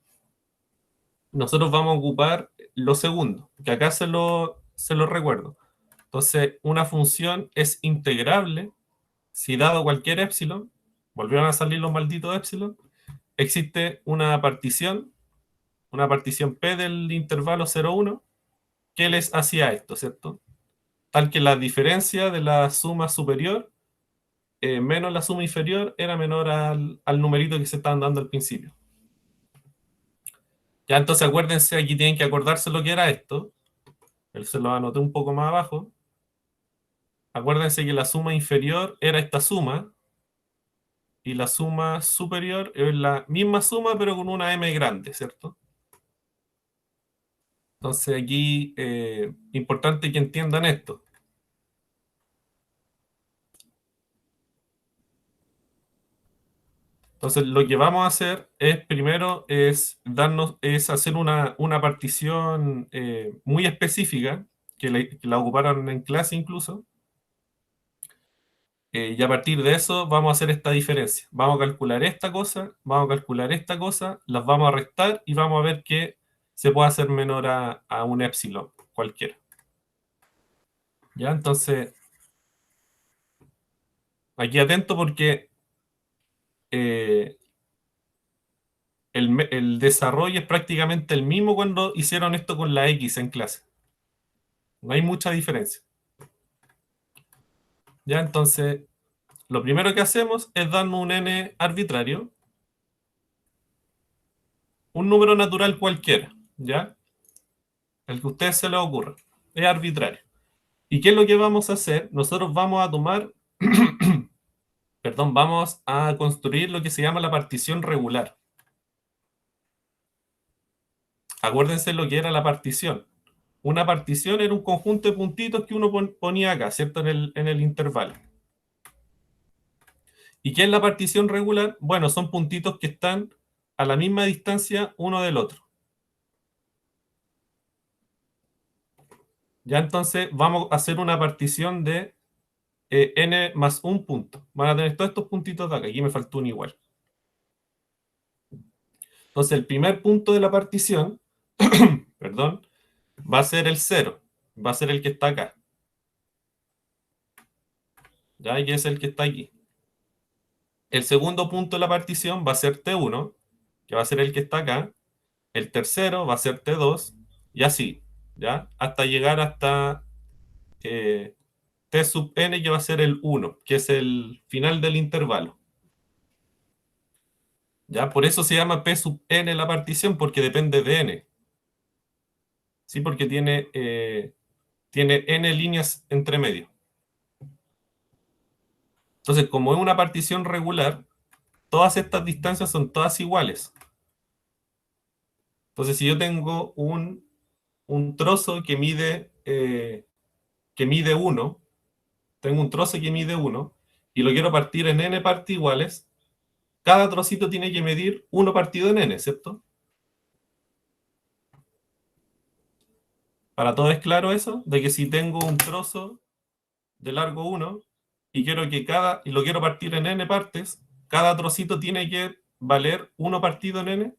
Nosotros vamos a ocupar lo segundo, que acá se lo recuerdo. Entonces, una función es integrable si dado cualquier epsilon, volvieron a salir los malditos epsilon, existe una partición P del intervalo 0,1 que les hacía esto, ¿cierto? Tal que la diferencia de la suma superior menos la suma inferior era menor al numerito que se estaban dando al principio. Ya, entonces acuérdense, aquí tienen que acordarse lo que era esto. Él se lo anoté un poco más abajo. Acuérdense que la suma inferior era esta suma y la suma superior es la misma suma pero con una m grande, ¿cierto? Entonces aquí, importante que entiendan esto. Entonces lo que vamos a hacer es primero es hacer una partición muy específica que la ocuparon en clase incluso. Y a partir de eso vamos a hacer esta diferencia. Vamos a calcular esta cosa, vamos a calcular esta cosa, las vamos a restar y vamos a ver que se puede hacer menor a un epsilon cualquiera. ¿Ya? Entonces, aquí atento porque el desarrollo es prácticamente el mismo cuando hicieron esto con la X en clase. No hay mucha diferencia. ¿Ya? Entonces, lo primero que hacemos es darnos un n arbitrario, un número natural cualquiera, ¿ya? El que a ustedes se les ocurra. Es arbitrario. ¿Y qué es lo que vamos a hacer? Nosotros vamos a tomar, perdón, vamos a construir lo que se llama la partición regular. Acuérdense lo que era la partición. Una partición era un conjunto de puntitos que uno ponía acá, ¿cierto? En el intervalo. ¿Y qué es la partición regular? Bueno, son puntitos que están a la misma distancia uno del otro. Ya entonces vamos a hacer una partición de n más un punto. Van a tener todos estos puntitos de acá. Aquí me faltó un igual. Entonces el primer punto de la partición, perdón, va a ser el 0. Va a ser el que está acá. ¿Ya? Y es el que está aquí. El segundo punto de la partición va a ser T1, que va a ser el que está acá. El tercero va a ser T2, y así, ¿ya? Hasta llegar hasta T sub n, que va a ser el 1, que es el final del intervalo. ¿Ya? Por eso se llama P sub n la partición, porque depende de n. ¿Sí? Porque tiene n líneas entre medio. Entonces, como es una partición regular, todas estas distancias son todas iguales. Entonces, si yo tengo un trozo que mide 1, tengo un trozo que mide 1, y lo quiero partir en n partes iguales, cada trocito tiene que medir 1 partido en n, ¿cierto? ¿Para todos es claro eso? De que si tengo un trozo de largo 1 y lo quiero partir en n partes, cada trocito tiene que valer 1 partido en n.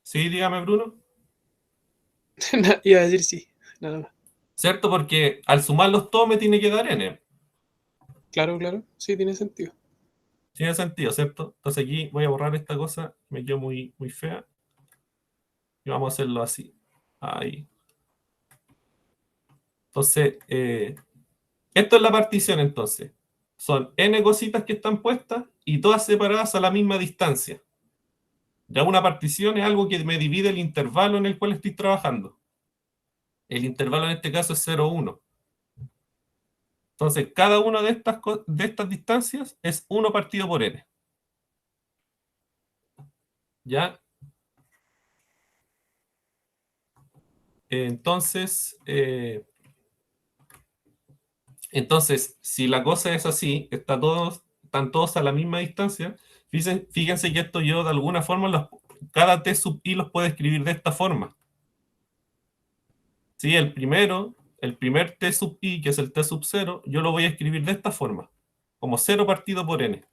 Sí, dígame, Bruno. Iba a decir sí, nada más. ¿Cierto? Porque al sumarlos todos me tiene que dar n. Claro, claro, sí, tiene sentido. Tiene sentido, ¿cierto? Entonces aquí voy a borrar esta cosa, me quedó muy, muy fea. Y vamos a hacerlo así. Ahí. Entonces, esto es la partición entonces. Son n cositas que están puestas y todas separadas a la misma distancia. Ya una partición es algo que me divide el intervalo en el cual estoy trabajando. El intervalo en este caso es 0,1. Entonces, cada una de estas distancias es 1 partido por n. ¿Ya? Entonces, si la cosa es así, están todos a la misma distancia, fíjense que esto yo de alguna forma, cada t sub i los puedo escribir de esta forma. ¿Sí? El primer t sub i, que es el t sub 0, yo lo voy a escribir de esta forma, como 0 partido por n.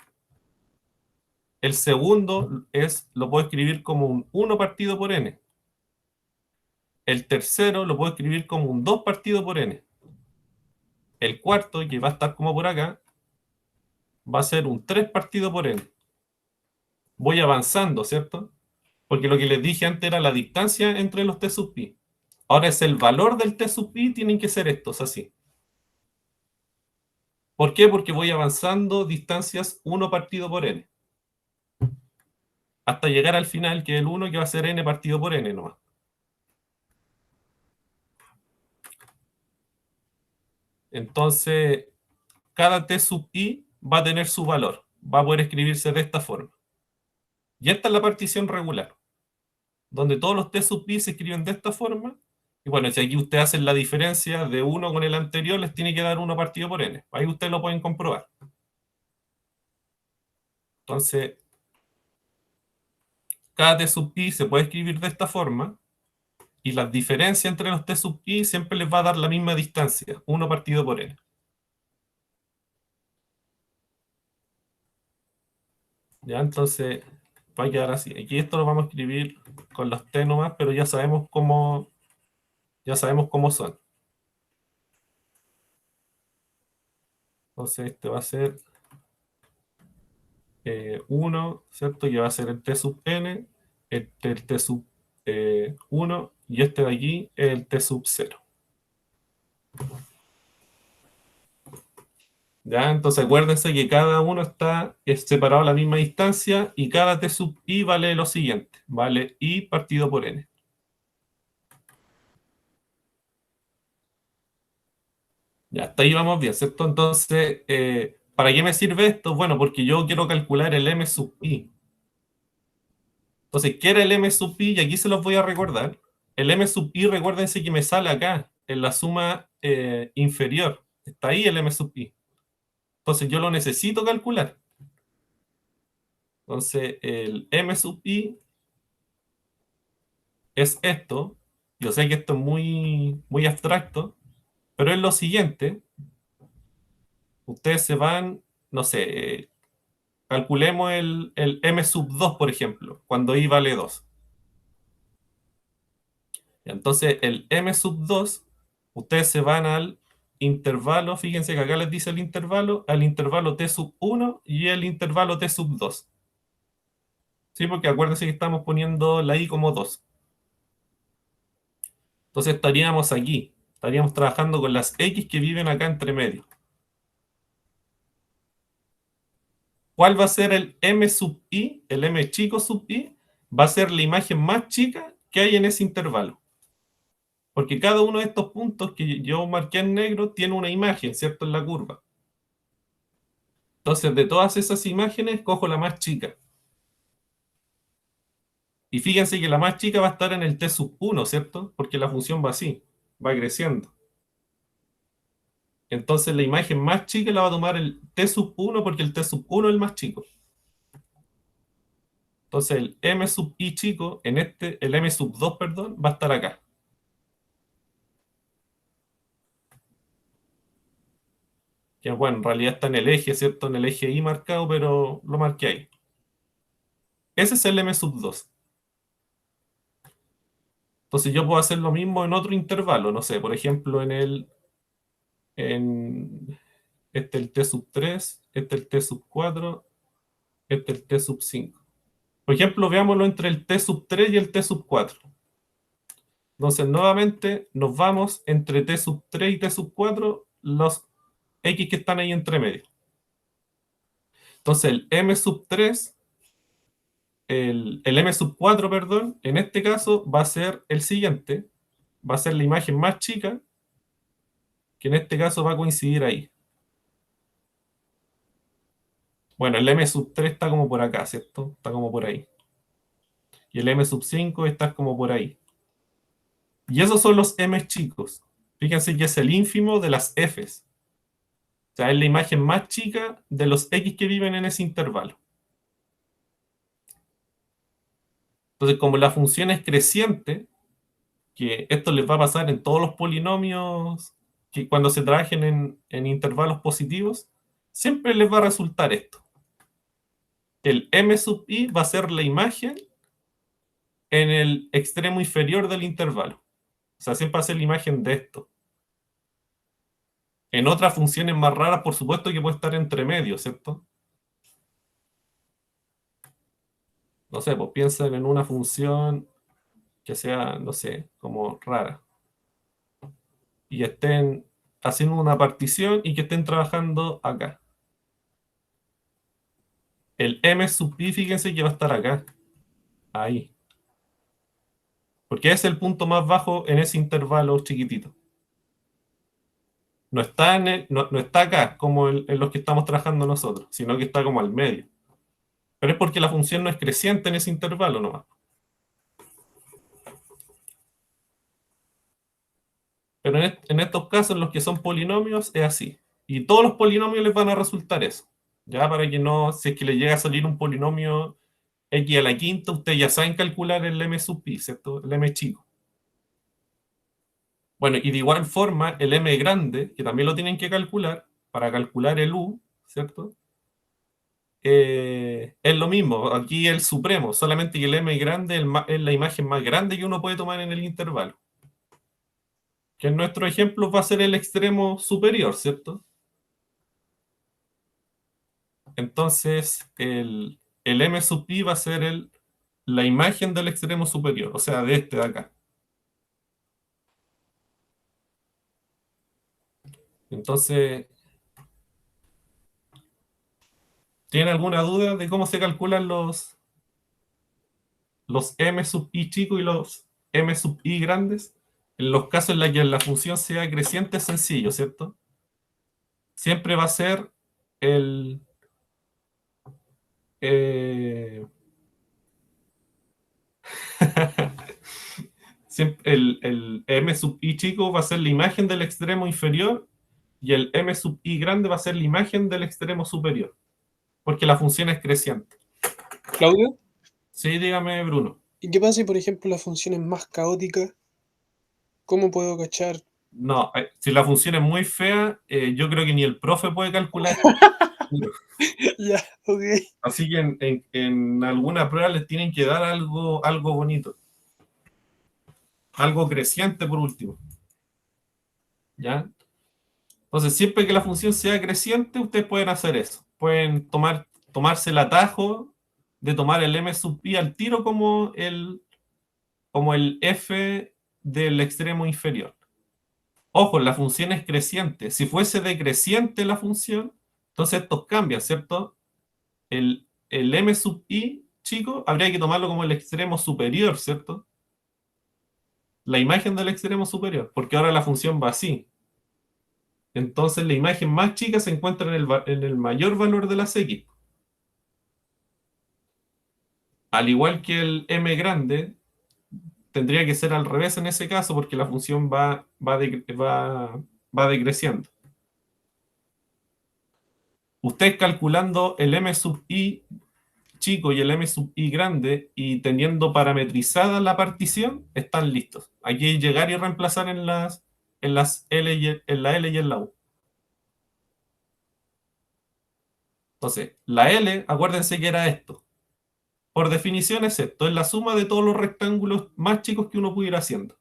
El segundo lo puedo escribir como un 1 partido por n. el tercero lo puedo escribir como un 2 partido por n. El cuarto, que va a estar como por acá, va a ser un 3 partido por n. Voy avanzando, ¿cierto? Porque lo que les dije antes era la distancia entre los t sub pi. Ahora es el valor del t sub pi, tienen que ser estos, así. ¿Por qué? Porque voy avanzando distancias 1 partido por n. Hasta llegar al final, que es el 1, que va a ser n partido por n nomás. Entonces, cada t sub i va a tener su valor. Va a poder escribirse de esta forma. Y esta es la partición regular, donde todos los t sub i se escriben de esta forma. Y bueno, si aquí ustedes hacen la diferencia de uno con el anterior, les tiene que dar 1 partido por n. Ahí ustedes lo pueden comprobar. Entonces, cada t sub i se puede escribir de esta forma. Y la diferencia entre los t sub i siempre les va a dar la misma distancia, 1 partido por n. Ya, entonces va a quedar así. Aquí esto lo vamos a escribir con los t nomás, pero ya sabemos cómo son. Entonces este va a ser 1, ¿cierto? Que va a ser el t sub n, el t sub 1, y este de aquí es el t sub 0. ¿Ya? Entonces acuérdense que cada uno es separado a la misma distancia y cada t sub i vale lo siguiente, vale i partido por n. Ya, hasta ahí vamos bien, ¿cierto? Entonces, ¿para qué me sirve esto? Bueno, porque yo quiero calcular el m sub i. Entonces, ¿qué era el m sub i? Y aquí se los voy a recordar. El m sub i, recuérdense que me sale acá, en la suma inferior. Está ahí el m sub i. Entonces, yo lo necesito calcular. Entonces, el m sub i es esto. Yo sé que esto es muy, muy abstracto, pero es lo siguiente. Ustedes se van, no sé, calculemos el m sub 2, por ejemplo, cuando i vale 2. Entonces, el m sub 2, ustedes se van al intervalo, fíjense que acá les dice el intervalo, al intervalo t sub 1 y el intervalo t sub 2. ¿Sí? Porque acuérdense que estamos poniendo la i como 2. Entonces estaríamos aquí, estaríamos trabajando con las x que viven acá entre medio. ¿Cuál va a ser el m sub i? El m chico sub i va a ser la imagen más chica que hay en ese intervalo. Porque cada uno de estos puntos que yo marqué en negro tiene una imagen, ¿cierto? En la curva. Entonces, de todas esas imágenes, cojo la más chica. Y fíjense que la más chica va a estar en el t sub 1, ¿cierto? Porque la función va así, va creciendo. Entonces, la imagen más chica la va a tomar el t sub 1 porque el t sub 1 es el más chico. Entonces, el m sub i chico, el m sub 2, perdón, va a estar acá. Que bueno, en realidad está en el eje, ¿cierto? En el eje y marcado, pero lo marqué ahí. Ese es el m sub 2. Entonces yo puedo hacer lo mismo en otro intervalo, no sé, por ejemplo, este el t sub 3, este el t sub 4, este el t sub 5. Por ejemplo, veámoslo entre el t sub 3 y el t sub 4. Entonces, nuevamente, nos vamos entre t sub 3 y t sub 4, los x que están ahí entre medio. Entonces, el m sub 3, el m sub 4, perdón, en este caso va a ser el siguiente, va a ser la imagen más chica, que en este caso va a coincidir ahí. Bueno, el m sub 3 está como por acá, ¿cierto? Está como por ahí. Y el m sub 5 está como por ahí. Y esos son los m chicos. Fíjense que es el ínfimo de las f's. O sea, es la imagen más chica de los x que viven en ese intervalo. Entonces, como la función es creciente, que esto les va a pasar en todos los polinomios que cuando se trabajen en intervalos positivos, siempre les va a resultar esto. El m sub i va a ser la imagen en el extremo inferior del intervalo. O sea, siempre va a ser la imagen de esto. En otras funciones más raras, por supuesto que puede estar entre medio, ¿cierto? No sé, pues piensen en una función que sea, no sé, como rara. Y estén haciendo una partición y que estén trabajando acá. El m sub i, fíjense que va a estar acá. Ahí. Porque es el punto más bajo en ese intervalo chiquitito. No está, no está acá, como en los que estamos trabajando nosotros, sino que está como al medio. Pero es porque la función no es creciente en ese intervalo nomás. Pero en estos casos, los que son polinomios, es así. Y todos los polinomios les van a resultar eso. Ya para que no, si es que le llega a salir un polinomio x a la quinta, ustedes ya saben calcular el m sub i, ¿cierto? El m chico. Bueno, y de igual forma, el m grande, que también lo tienen que calcular, para calcular el u, ¿cierto? Es lo mismo, aquí el supremo, solamente que el m grande es la imagen más grande que uno puede tomar en el intervalo. Que en nuestro ejemplo va a ser el extremo superior, ¿cierto? Entonces, el m sub i va a ser la imagen del extremo superior, o sea, de este de acá. Entonces, ¿tienen alguna duda de cómo se calculan los m sub i chicos y los m sub i grandes? En los casos en los que la función sea creciente es sencillo, ¿cierto? Siempre va a ser el, eh, el m sub i chico va a ser la imagen del extremo inferior y el m sub i grande va a ser la imagen del extremo superior, porque la función es creciente. Claudio, Sí, dígame, Bruno. ¿y qué pasa si, por ejemplo, la función es más caótica? ¿Cómo puedo cachar? No, si la función es muy fea, yo creo que ni el profe puede calcular. Ya, ok. Así que en alguna prueba les tienen que dar algo bonito. Algo creciente por último. ¿Ya? Entonces, siempre que la función sea creciente, ustedes pueden hacer eso. Pueden tomarse el atajo de tomar el m sub i al tiro como el f del extremo inferior. Ojo, la función es creciente. Si fuese decreciente la función, entonces estos cambian, ¿cierto? El m sub i, chico, habría que tomarlo como el extremo superior, ¿cierto? La imagen del extremo superior, porque ahora la función va así. Entonces la imagen más chica se encuentra en el mayor valor de las x. Al igual que el m grande, tendría que ser al revés en ese caso, porque la función va decreciendo. Ustedes calculando el m sub i chico y el m sub i grande y teniendo parametrizada la partición, están listos. Aquí hay llegar y reemplazar en las L en la L y en la U. Entonces, la L, acuérdense que era esto. Por definición es esto, es la suma de todos los rectángulos más chicos que uno puede ir haciendo.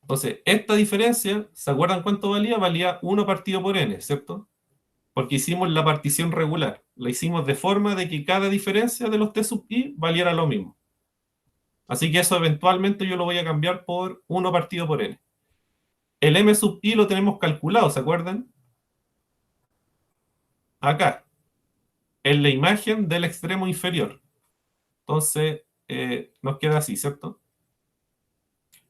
Entonces, esta diferencia, ¿se acuerdan cuánto valía? Valía 1 partido por n, ¿cierto? Porque hicimos la partición regular. La hicimos de forma de que cada diferencia de los t sub i valiera lo mismo. Así que eso eventualmente yo lo voy a cambiar por 1 partido por n. El m sub i lo tenemos calculado, ¿se acuerdan? Acá, en la imagen del extremo inferior. Entonces, nos queda así, ¿cierto?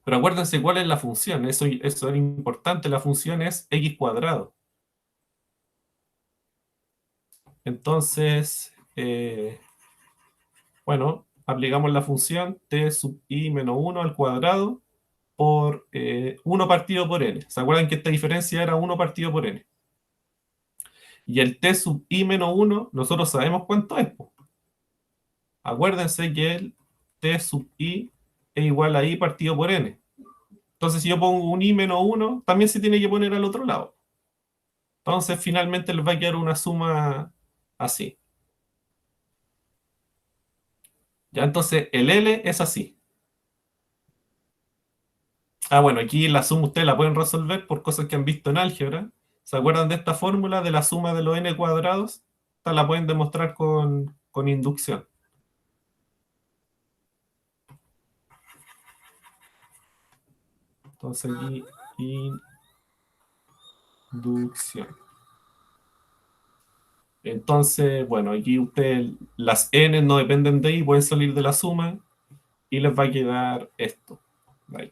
Pero acuérdense cuál es la función. Eso es importante. La función es x cuadrado. Entonces, bueno, aplicamos la función t sub i menos 1 al cuadrado por 1 partido por n. ¿Se acuerdan que esta diferencia era 1 partido por n? Y el t sub i menos 1, nosotros sabemos cuánto es, po. Acuérdense que el t sub i es igual a i partido por n. Entonces, si yo pongo un i menos 1, también se tiene que poner al otro lado. Entonces, finalmente les va a quedar una suma así. Ya, entonces, el L es así. Ah, bueno, aquí la suma ustedes la pueden resolver por cosas que han visto en álgebra. ¿Se acuerdan de esta fórmula de la suma de los n cuadrados? Esta la pueden demostrar con inducción. Entonces aquí, inducción. Entonces, bueno, aquí ustedes, las n no dependen de i, pueden salir de la suma y les va a quedar esto. Ahí.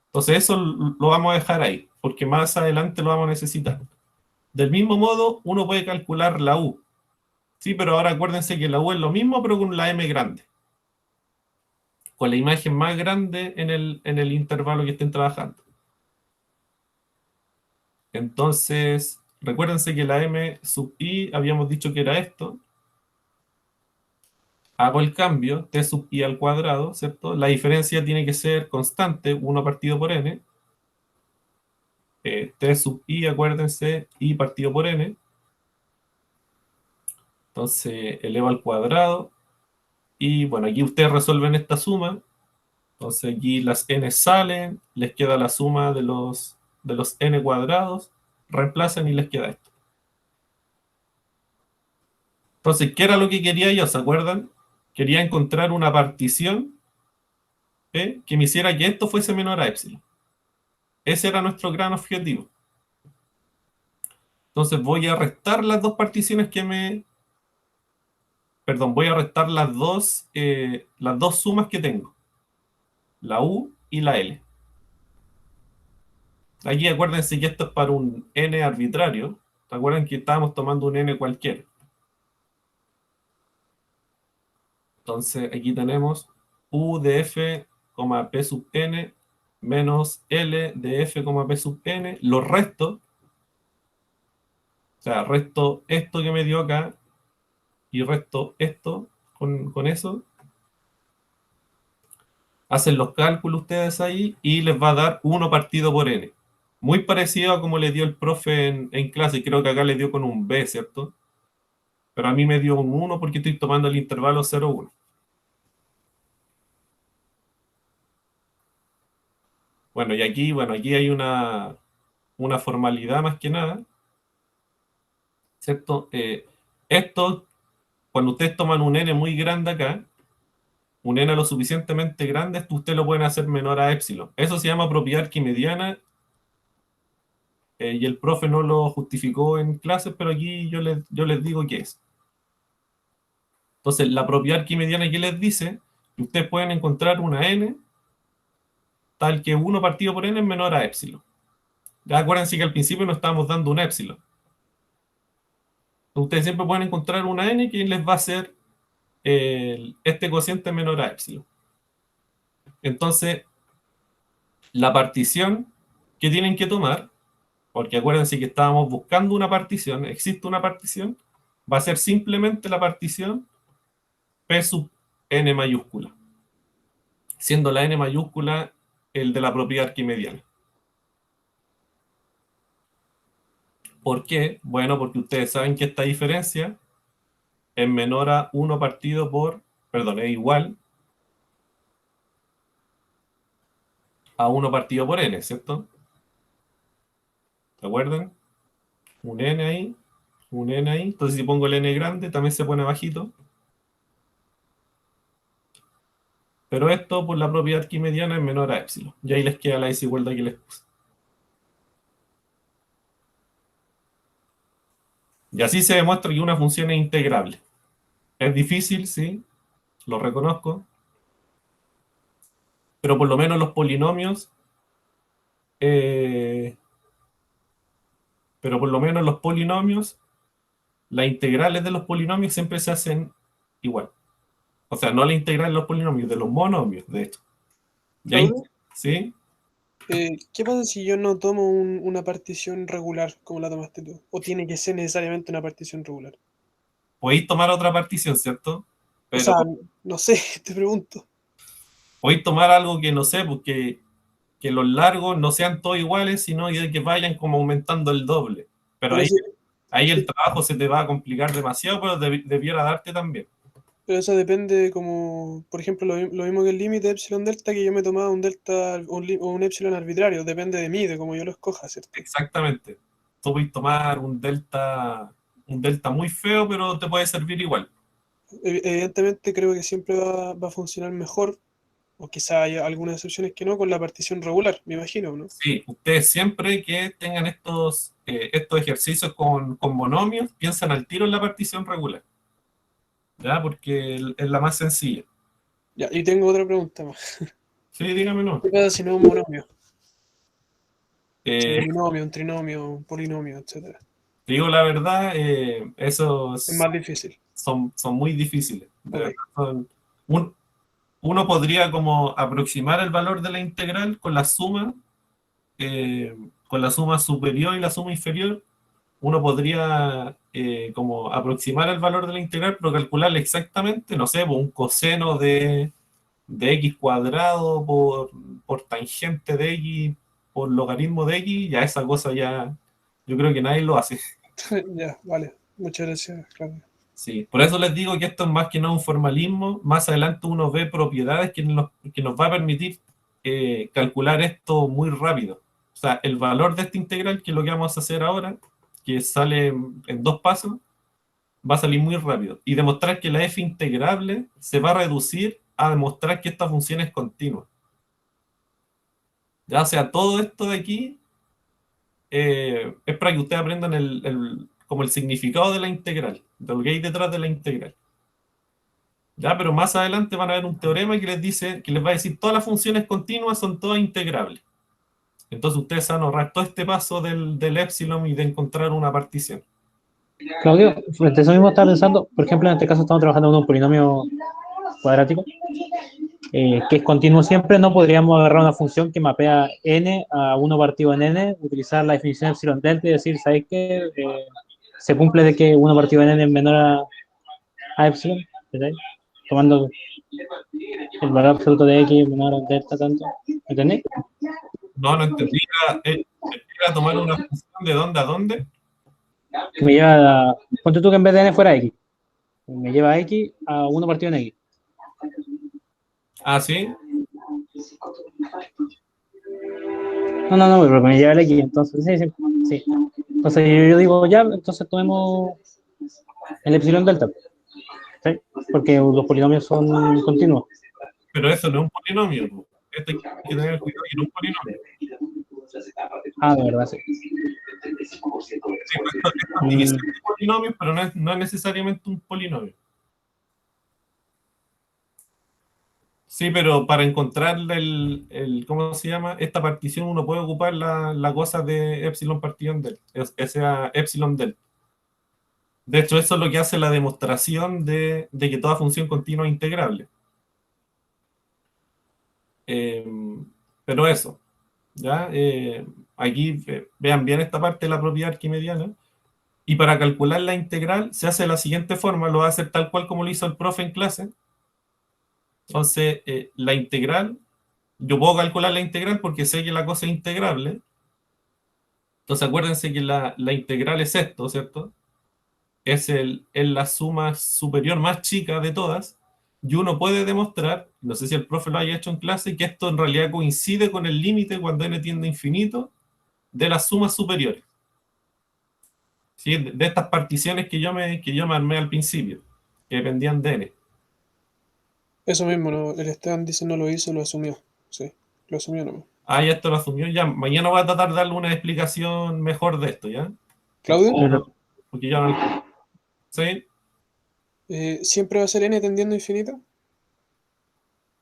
Entonces eso lo vamos a dejar ahí, porque más adelante lo vamos a necesitar. Del mismo modo, uno puede calcular la u. Sí, pero ahora acuérdense que la u es lo mismo, pero con la m grande. Con la imagen más grande en el intervalo que estén trabajando. Entonces, recuérdense que la m sub i habíamos dicho que era esto. Hago el cambio, t sub i al cuadrado, ¿cierto? La diferencia tiene que ser constante, 1 partido por n. T sub i, acuérdense, i partido por n. Entonces, elevo al cuadrado. Y bueno, aquí ustedes resuelven esta suma. Entonces aquí las n salen, les queda la suma de los n cuadrados, reemplazan y les queda esto. Entonces, ¿qué era lo que quería yo? ¿Se acuerdan? Quería encontrar una partición que me hiciera que esto fuese menor a epsilon. Ese era nuestro gran objetivo. Entonces voy a restar las dos particiones Perdón, voy a restar las dos sumas que tengo. La U y la L. Aquí acuérdense que esto es para un n arbitrario. ¿Se acuerdan que estábamos tomando un n cualquiera? Entonces aquí tenemos U de f, P sub n, menos L de f, P sub n. Los restos. O sea, resto esto que me dio acá y resto esto con eso. Hacen los cálculos ustedes ahí y les va a dar 1 partido por n. Muy parecido a como le dio el profe en clase. Creo que acá le dio con un b, ¿cierto? Pero a mí me dio un 1 porque estoy tomando el intervalo 0,1. Bueno, y aquí hay una formalidad más que nada, ¿cierto? Esto, cuando ustedes toman un n muy grande acá, un n lo suficientemente grande, esto ustedes lo pueden hacer menor a epsilon. Eso se llama propiedad arquimediana, y el profe no lo justificó en clases, pero aquí yo les digo qué es. Entonces, la propiedad arquimediana que les dice que ustedes pueden encontrar una n tal que 1 partido por n es menor a epsilon. Ya acuérdense que al principio no estábamos dando un epsilon. Ustedes siempre pueden encontrar una n que les va a hacer este cociente menor a epsilon. Entonces, la partición que tienen que tomar, porque acuérdense que estábamos buscando una partición, existe una partición, va a ser simplemente la partición P sub n mayúscula, siendo la n mayúscula el de la propiedad arquimediana. ¿Por qué? Bueno, porque ustedes saben que esta diferencia es menor a 1 partido por, perdón, es igual a 1 partido por n, ¿cierto? ¿Se acuerdan? Un n ahí, un n ahí. Entonces si pongo el n grande, también se pone bajito. Pero esto, por la propiedad arquimediana, es menor a epsilon. Y ahí les queda la desigualdad que les puse. Y así se demuestra que una función es integrable. Es difícil, sí, lo reconozco. Pero por lo menos los polinomios, las integrales de los polinomios siempre se hacen igual. O sea, no la integral de los polinomios, de los monomios, de hecho. ¿Y ahí? Claudio, ¿Sí? ¿qué pasa si yo no tomo una partición regular como la tomaste tú? ¿O tiene que ser necesariamente una partición regular? Podéis tomar otra partición, ¿cierto? O Pero sea, no sé, te pregunto. podéis tomar algo que no sé, porque que los largos no sean todos iguales, sino que vayan como aumentando el doble. Pero Pero ahí, sí, ahí el trabajo se te va a complicar demasiado, pero debiera darte también. Pero eso depende como, por ejemplo, lo mismo que el límite epsilon delta, que yo me tomaba un delta o un epsilon arbitrario, depende de mí, de cómo yo lo escoja, ¿cierto? Exactamente. Tú puedes tomar un delta muy feo, pero te puede servir igual. Evidentemente creo que siempre va a funcionar mejor, o quizá haya algunas excepciones que no, con la partición regular, me imagino, ¿no? Sí, ustedes siempre que tengan estos ejercicios con monomios, piensan al tiro en la partición regular, ¿ya? Porque es la más sencilla. Ya, y tengo otra pregunta más. Sí, dígamelo. ¿Qué pasa si no es un monomio? Si es Eh, un binomio, un trinomio, un polinomio, etcétera? Te digo la verdad, Es esos más difícil. son muy difíciles. De Ok. verdad, un- uno podría como aproximar el valor de la integral con la suma superior y la suma inferior. Uno podría como aproximar el valor de la integral, pero calcularle exactamente, no sé, pues, un coseno de x cuadrado por tangente de x por logaritmo de x, ya esa cosa ya, yo creo que nadie lo hace. Ya, vale. Muchas gracias, Claudio. Sí, por eso les digo que esto es más que no un formalismo. Más adelante uno ve propiedades que nos va a permitir calcular esto muy rápido. O sea, el valor de esta integral, que es lo que vamos a hacer ahora, que sale en 2 pasos, va a salir muy rápido. Y demostrar que la f integrable se va a reducir a demostrar que esta función es continua. Ya, o sea, todo esto de aquí es para que ustedes aprendan como el significado de la integral, de lo que hay detrás de la integral. Ya, pero más adelante van a ver un teorema que les dice, que les va a decir todas las funciones continuas son todas integrables. Entonces ustedes van a ahorrar todo este paso del epsilon y de encontrar una partición. Claudio, frente a eso mismo estaba pensando, por ejemplo, en este caso estamos trabajando con un polinomio cuadrático que es continuo siempre, no podríamos agarrar una función que mapea n a 1 partido en n, utilizar la definición de epsilon delta y decir, ¿sabes qué? Se cumple de que 1 partido en n es menor a epsilon, ¿entendés? Tomando el valor absoluto de x menor a delta tanto, ¿entendés? No, no entendí. Era tomar una función de dónde a dónde. Que me lleva ponte tú que en vez de n fuera x, me lleva a x a 1 partido en x. Ah, sí. No, pero me lleva el X, entonces, sí. Entonces yo digo, ya, entonces tomemos el epsilon delta, ¿sí? Porque los polinomios son continuos. Pero eso no es un polinomio, po. Esto hay que tener cuidado que no es un polinomio. Ah, de verdad, sí. Sí, pues esto es división de polinomios, pero no es necesariamente un polinomio. Sí, pero para encontrarle ¿cómo se llama? Esta partición uno puede ocupar la cosa de epsilon partido en del, esa epsilon del. De hecho, eso es lo que hace la demostración de que toda función continua es integrable. Eh, pero eso, ¿ya? Aquí vean bien esta parte de la propiedad arquimediana. Y para calcular la integral se hace de la siguiente forma, lo va a hacer tal cual como lo hizo el profe en clase. Entonces, la integral, yo puedo calcular la integral porque sé que la cosa es integrable. Entonces, acuérdense que la integral es esto, ¿cierto? Es la suma superior más chica de todas. Y uno puede demostrar, no sé si el profe lo haya hecho en clase, que esto en realidad coincide con el límite cuando n tiende a infinito de las sumas superiores. ¿Sí? De estas particiones que yo me armé al principio, que dependían de n. Eso mismo, ¿no? El Esteban dice no lo hizo, lo asumió. Sí, lo asumió nomás. Ah, ya esto lo asumió. Ya, mañana voy a tratar de darle una explicación mejor de esto, ¿ya? Claudio, Porque ya no. ¿Sí? ¿siempre va a ser n tendiendo a infinito?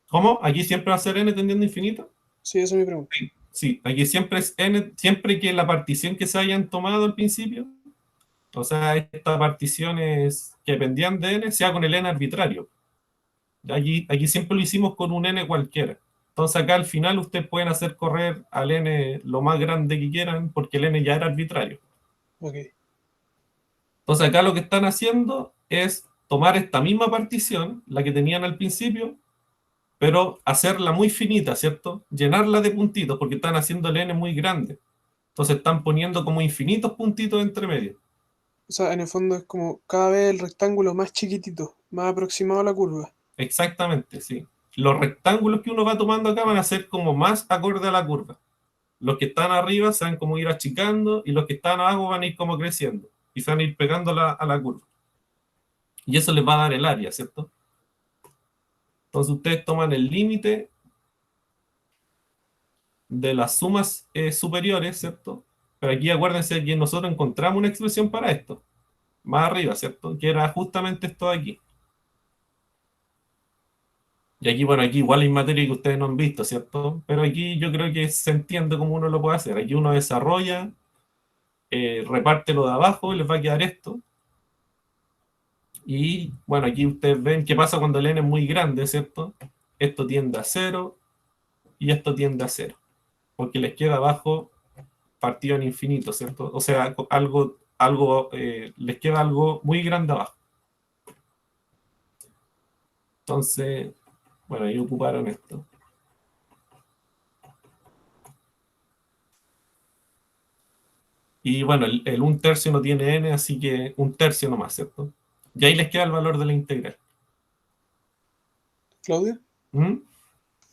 ¿Cómo? ¿Aquí siempre va a ser n tendiendo a infinito? Sí, esa es mi pregunta. Sí, aquí siempre es n, siempre que la partición que se hayan tomado al principio, o sea, estas particiones que dependían de n, sea con el n arbitrario. Aquí siempre lo hicimos con un n cualquiera. Entonces acá al final ustedes pueden hacer correr al n lo más grande que quieran porque el n ya era arbitrario. Ok. Entonces acá lo que están haciendo es tomar esta misma partición, la que tenían al principio, pero hacerla muy finita, ¿cierto? Llenarla de puntitos porque están haciendo el n muy grande. Entonces están poniendo como infinitos puntitos entre medio. O sea, en el fondo es como cada vez el rectángulo más chiquitito. Más aproximado a la curva. Exactamente, sí. Los rectángulos que uno va tomando acá van a ser como más acorde a la curva. Los que están arriba se van como ir achicando y los que están abajo van a ir como creciendo y se van a ir pegando a la curva. Y eso les va a dar el área, ¿cierto? Entonces ustedes toman el límite de las sumas superiores, ¿cierto? Pero aquí acuérdense que nosotros encontramos una expresión para esto, más arriba, ¿cierto? Que era justamente esto de aquí. Y aquí, bueno, aquí igual hay materia que ustedes no han visto, ¿cierto? Pero aquí yo creo que se entiende cómo uno lo puede hacer. Aquí uno desarrolla, reparte lo de abajo y les va a quedar esto. Y bueno, aquí ustedes ven qué pasa cuando el n es muy grande, ¿cierto? Esto tiende a 0 y esto tiende a 0. Porque les queda abajo partido en infinito, ¿cierto? O sea, les queda algo muy grande abajo. Entonces, bueno, ahí ocuparon esto. Y bueno, el 1/3 no tiene n, así que 1/3 nomás, ¿cierto? Y ahí les queda el valor de la integral. Claudio, ¿Mm?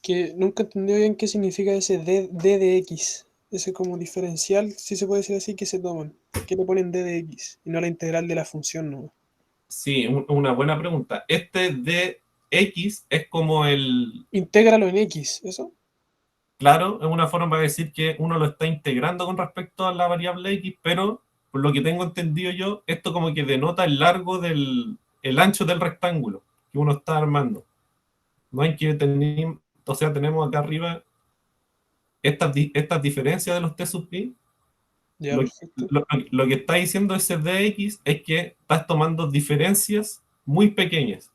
que nunca entendí bien qué significa ese d de x. Ese como diferencial, si se puede decir así, que se toman. ¿Por qué le ponen d de x y no la integral de la función, no? Sí, una buena pregunta. Este de x es como Intégralo en x, ¿eso? claro, es una forma de decir que uno lo está integrando con respecto a la variable x, pero por lo que tengo entendido yo, esto como que denota el largo el ancho del rectángulo que uno está armando. No hay que tener, o sea, tenemos acá arriba estas diferencias de los t sub i. Ya, Lo, perfecto. lo que está diciendo ese dx es que estás tomando diferencias muy pequeñas.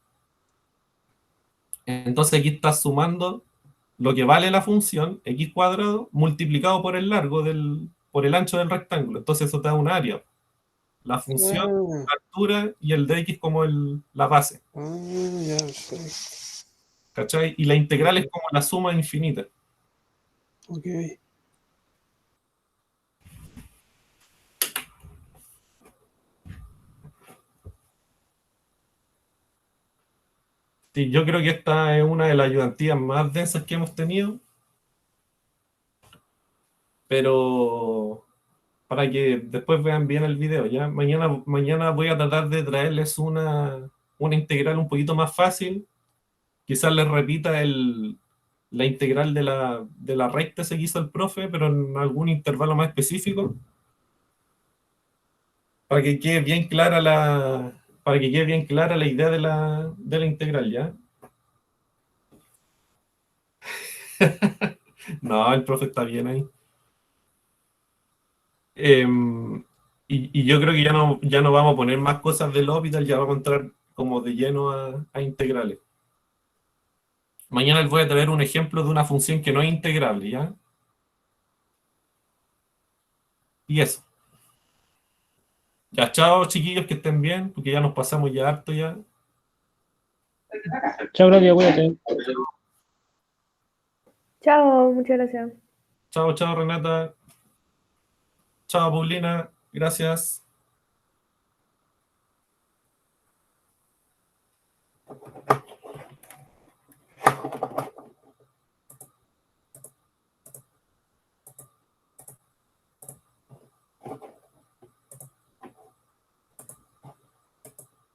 Entonces aquí estás sumando lo que vale la función x cuadrado multiplicado por el largo por el ancho del rectángulo. Entonces eso te da un área. La función, Ah, la altura y el dx como la base. ya, perfecto. ¿Cachai? Y la integral es como la suma infinita. Ok. Sí, yo creo que esta es una de las ayudantías más densas que hemos tenido, pero para que después vean bien el video, ¿ya? Mañana voy a tratar de traerles una integral un poquito más fácil. Quizás les repita la integral de la recta ese que hizo el profe, pero en algún intervalo más específico, para que quede bien clara la idea de la integral, ¿ya? No, el profe está bien ahí. Y yo creo que ya no vamos a poner más cosas del L'Hopital, ya vamos a entrar como de lleno a integrales. Mañana les voy a traer un ejemplo de una función que no es integrable, ¿ya? Y eso. Ya, chao, chiquillos, que estén bien, porque ya nos pasamos ya harto ya. Chao, Claudio, cuídate. Chao, muchas gracias. Chao, chao, Renata. Chao, Paulina. Gracias.